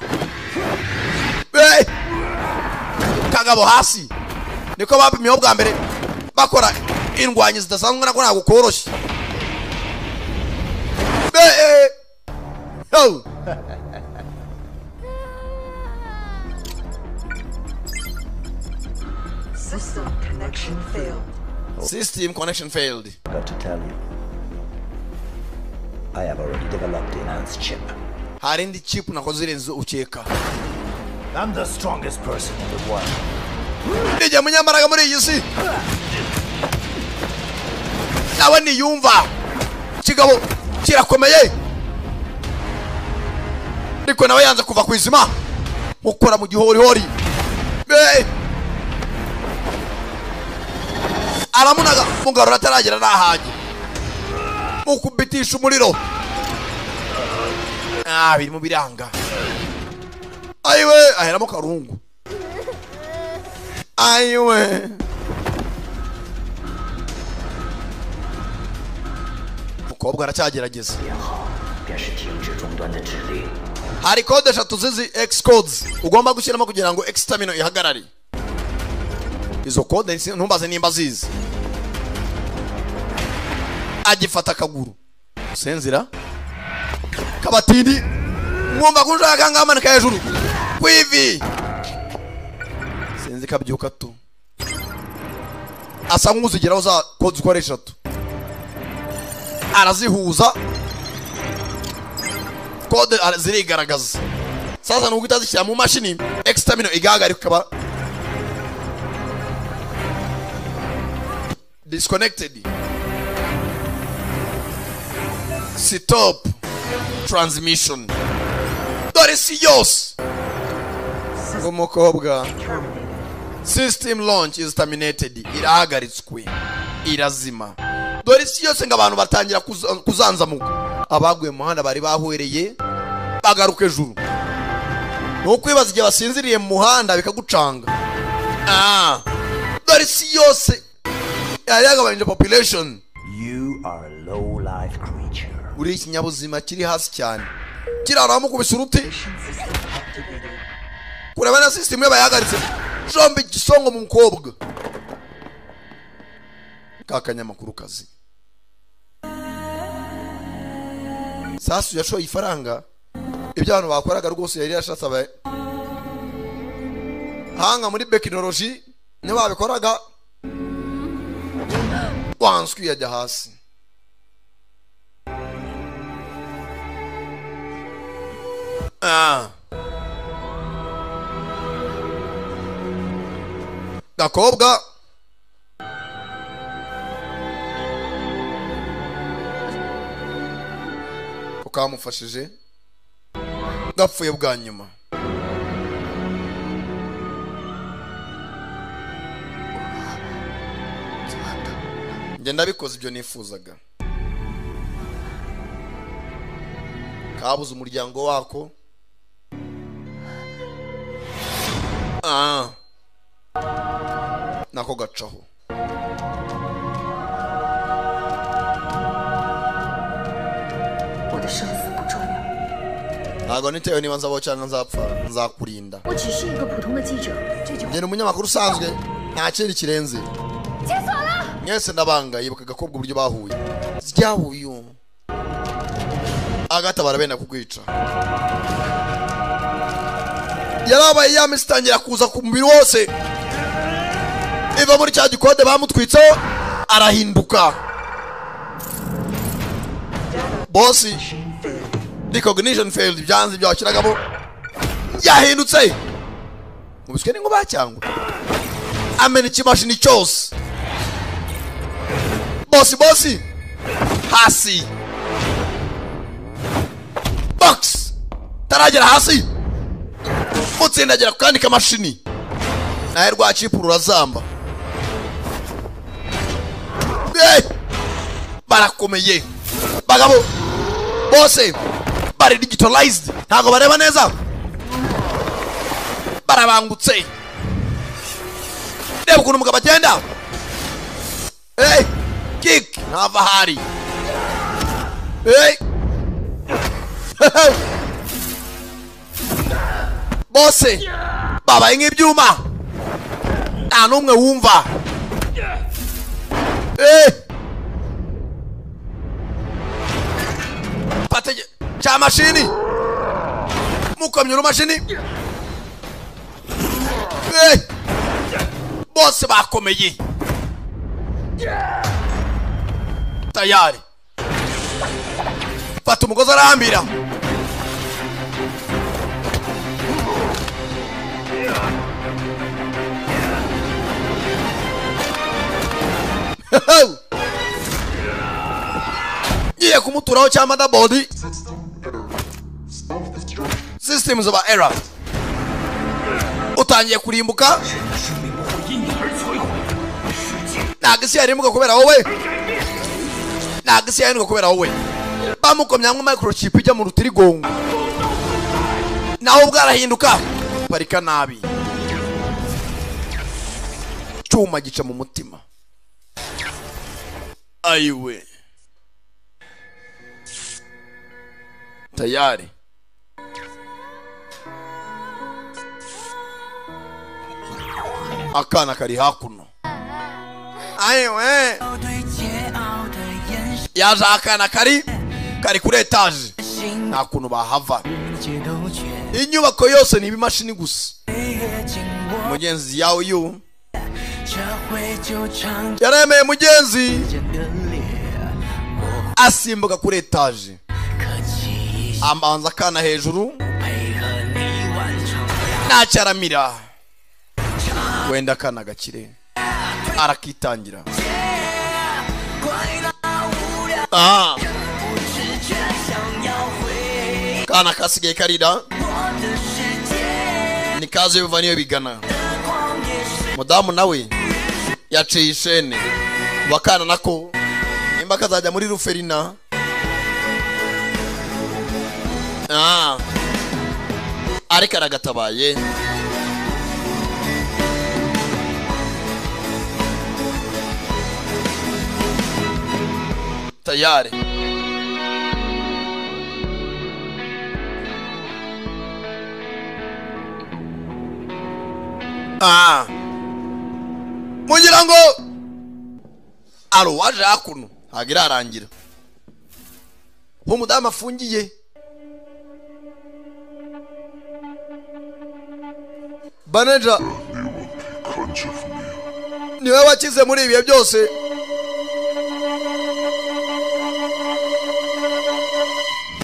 kagabo hasi niko bapimyeho bwa mbere bakora indwanyi zidasanzwe nako ntabwo koroshye System connection failed. System connection failed. got to tell you, I have already developed the enhanced chip. hari indi chip nakoze irenze ukeka I'm the strongest person in the world. nijya munyambaraga muri iyi si nawe niyumva kigabo kirakomeye ariko nawe yanze kuva ku izima ukora mu gihorihori aramunaga mugarura ataragera n'ahajye mukubitisha umuriro biri mu biranga ayiwe aheramo karungu ayiwe mukobwa aracyagerageza hari kode eshatu zizi X codes ugomba gushyiramo kugira ngo exterminal ihagarare izo kode ntumbaze nimba zizi agifata akaguru senzira kabatindi mwumva kunjaka ngamanika hejuru kwivi senzi kabyuka tu asa nk'uzigeraho za kode zikora eshatu arazihuza kode zirigaragaza sasa nuko itazishyira mu mashini exterminal igahagarika disconnected. Stop transmission. Dore si yose umukobwa. System launch is terminated. Irahagaritswe, irazima. Dore si yose ngo abantu batangira kuzanzamuka. Abaguye mu muhanda bari bahwereye bagaruka ejuru. Nukwibaza igihe basinziriye mu muhanda bikagucanga. Dore si yose yagabanyije population. You are a low life creature. Uri ikinyabuzima kiri hasi cyane. Kirara mukubise uruti. Kureba na system yabayagaritse. Jombe gisongo mu mukobwa. Kakanyamakuru kazi. Sasu yashoye ifaranga. Ibyo abantu bakoraga rwose yari yashatse abaye. Hanga muri technology ne babikoraga. Wanswi yajya hasi. Gakobwa ukamufashije gapfuye bwa nyuma. Njye ndabikoze ibyo nifuzaga. Kabuze umuryango wako. Nako gacaho. Ntago nitewe niba nzabo cyangwa nzapfa, nzakurinda. Njye n'umunyamakuru usanzwe, nta kindi kirenze. Mwese ndabanga yibuka Gakobwa uburyo bahuye. Zyahuye. Agata barabenda kukwica. Yarabaye yamistangira kuza ku mubiri wose. Iva muri cya gikode bamutwitseho arahinduka. Boss recognition failed. Byanze byakiragamo yahindutse. Mubiswe ningo bacyangwa. Amena ikimashini cyose. Boss hasi. Box taragera hasi. Mutsindagera kandi kamashini. Naye rwacipura urazamba. Barakomeye. Bagabo. Bose bari digitalized. Ntago bareba neza. Barabangutse. Reba ukuntu umugabo agenda. Kick ntava hari. Bose babaye nk'ibyuma. Nta n'umwe wumva. Patege cha mashini. Mukomye mashini. Bose bakomeye. Tayari. Fata umugozi arambira. Niye kumuturaho cyangwa motherboard. Systems of error. Utangiye kurimbuka. Nagisi yarimbuka kubera wowe. Nagisi yarimbuka kubera wowe. Bamukomya ngo microchip ijya mu rutirigongo. Naho bwarahinduka. Parika nabi. Cyuma gica mu mutima. Ayiwe. Tayari. Akana kari hakuno. Ayiwe. Yaje akana kari kuri etage. Nta kuntu bahava. Inyubako yose ni ibimashini gusa. Mugenzi yawe yu yaremeye mugenzi asimbuka kuri etage. Amanza akana hejuru nacaramira. Wenda akana gakire arakitangira. kana kasigaye karira ni kaze biva niyo bigana. Mudamu nawe yaciye ishene bakana nako nimba kazajya muri ruferina. Ariko aragatabaye tayari. Mugira ngo aro waje hakuno hagira arangira umudamu afungiye. Baneja niwe wakize muri ibihe byose.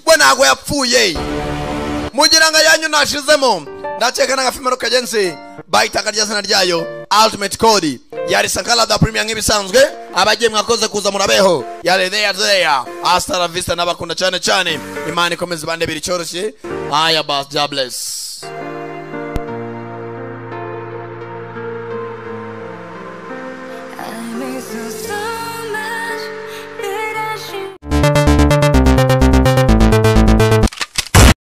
We ntago yapfuye mugira ngo yanyu nashizemo. Ndakeka n'agafimero kagenze bayitaka rya zina ryayo Ultimate Code yari Sankara da Premier nk'ibisanzwe. Abagiye mwakoze kuza murabeho yari there hasta la vista n'abakunda cyane cyane. Imana ikomeze bande biri cyoroshye. Aya bas, God bless.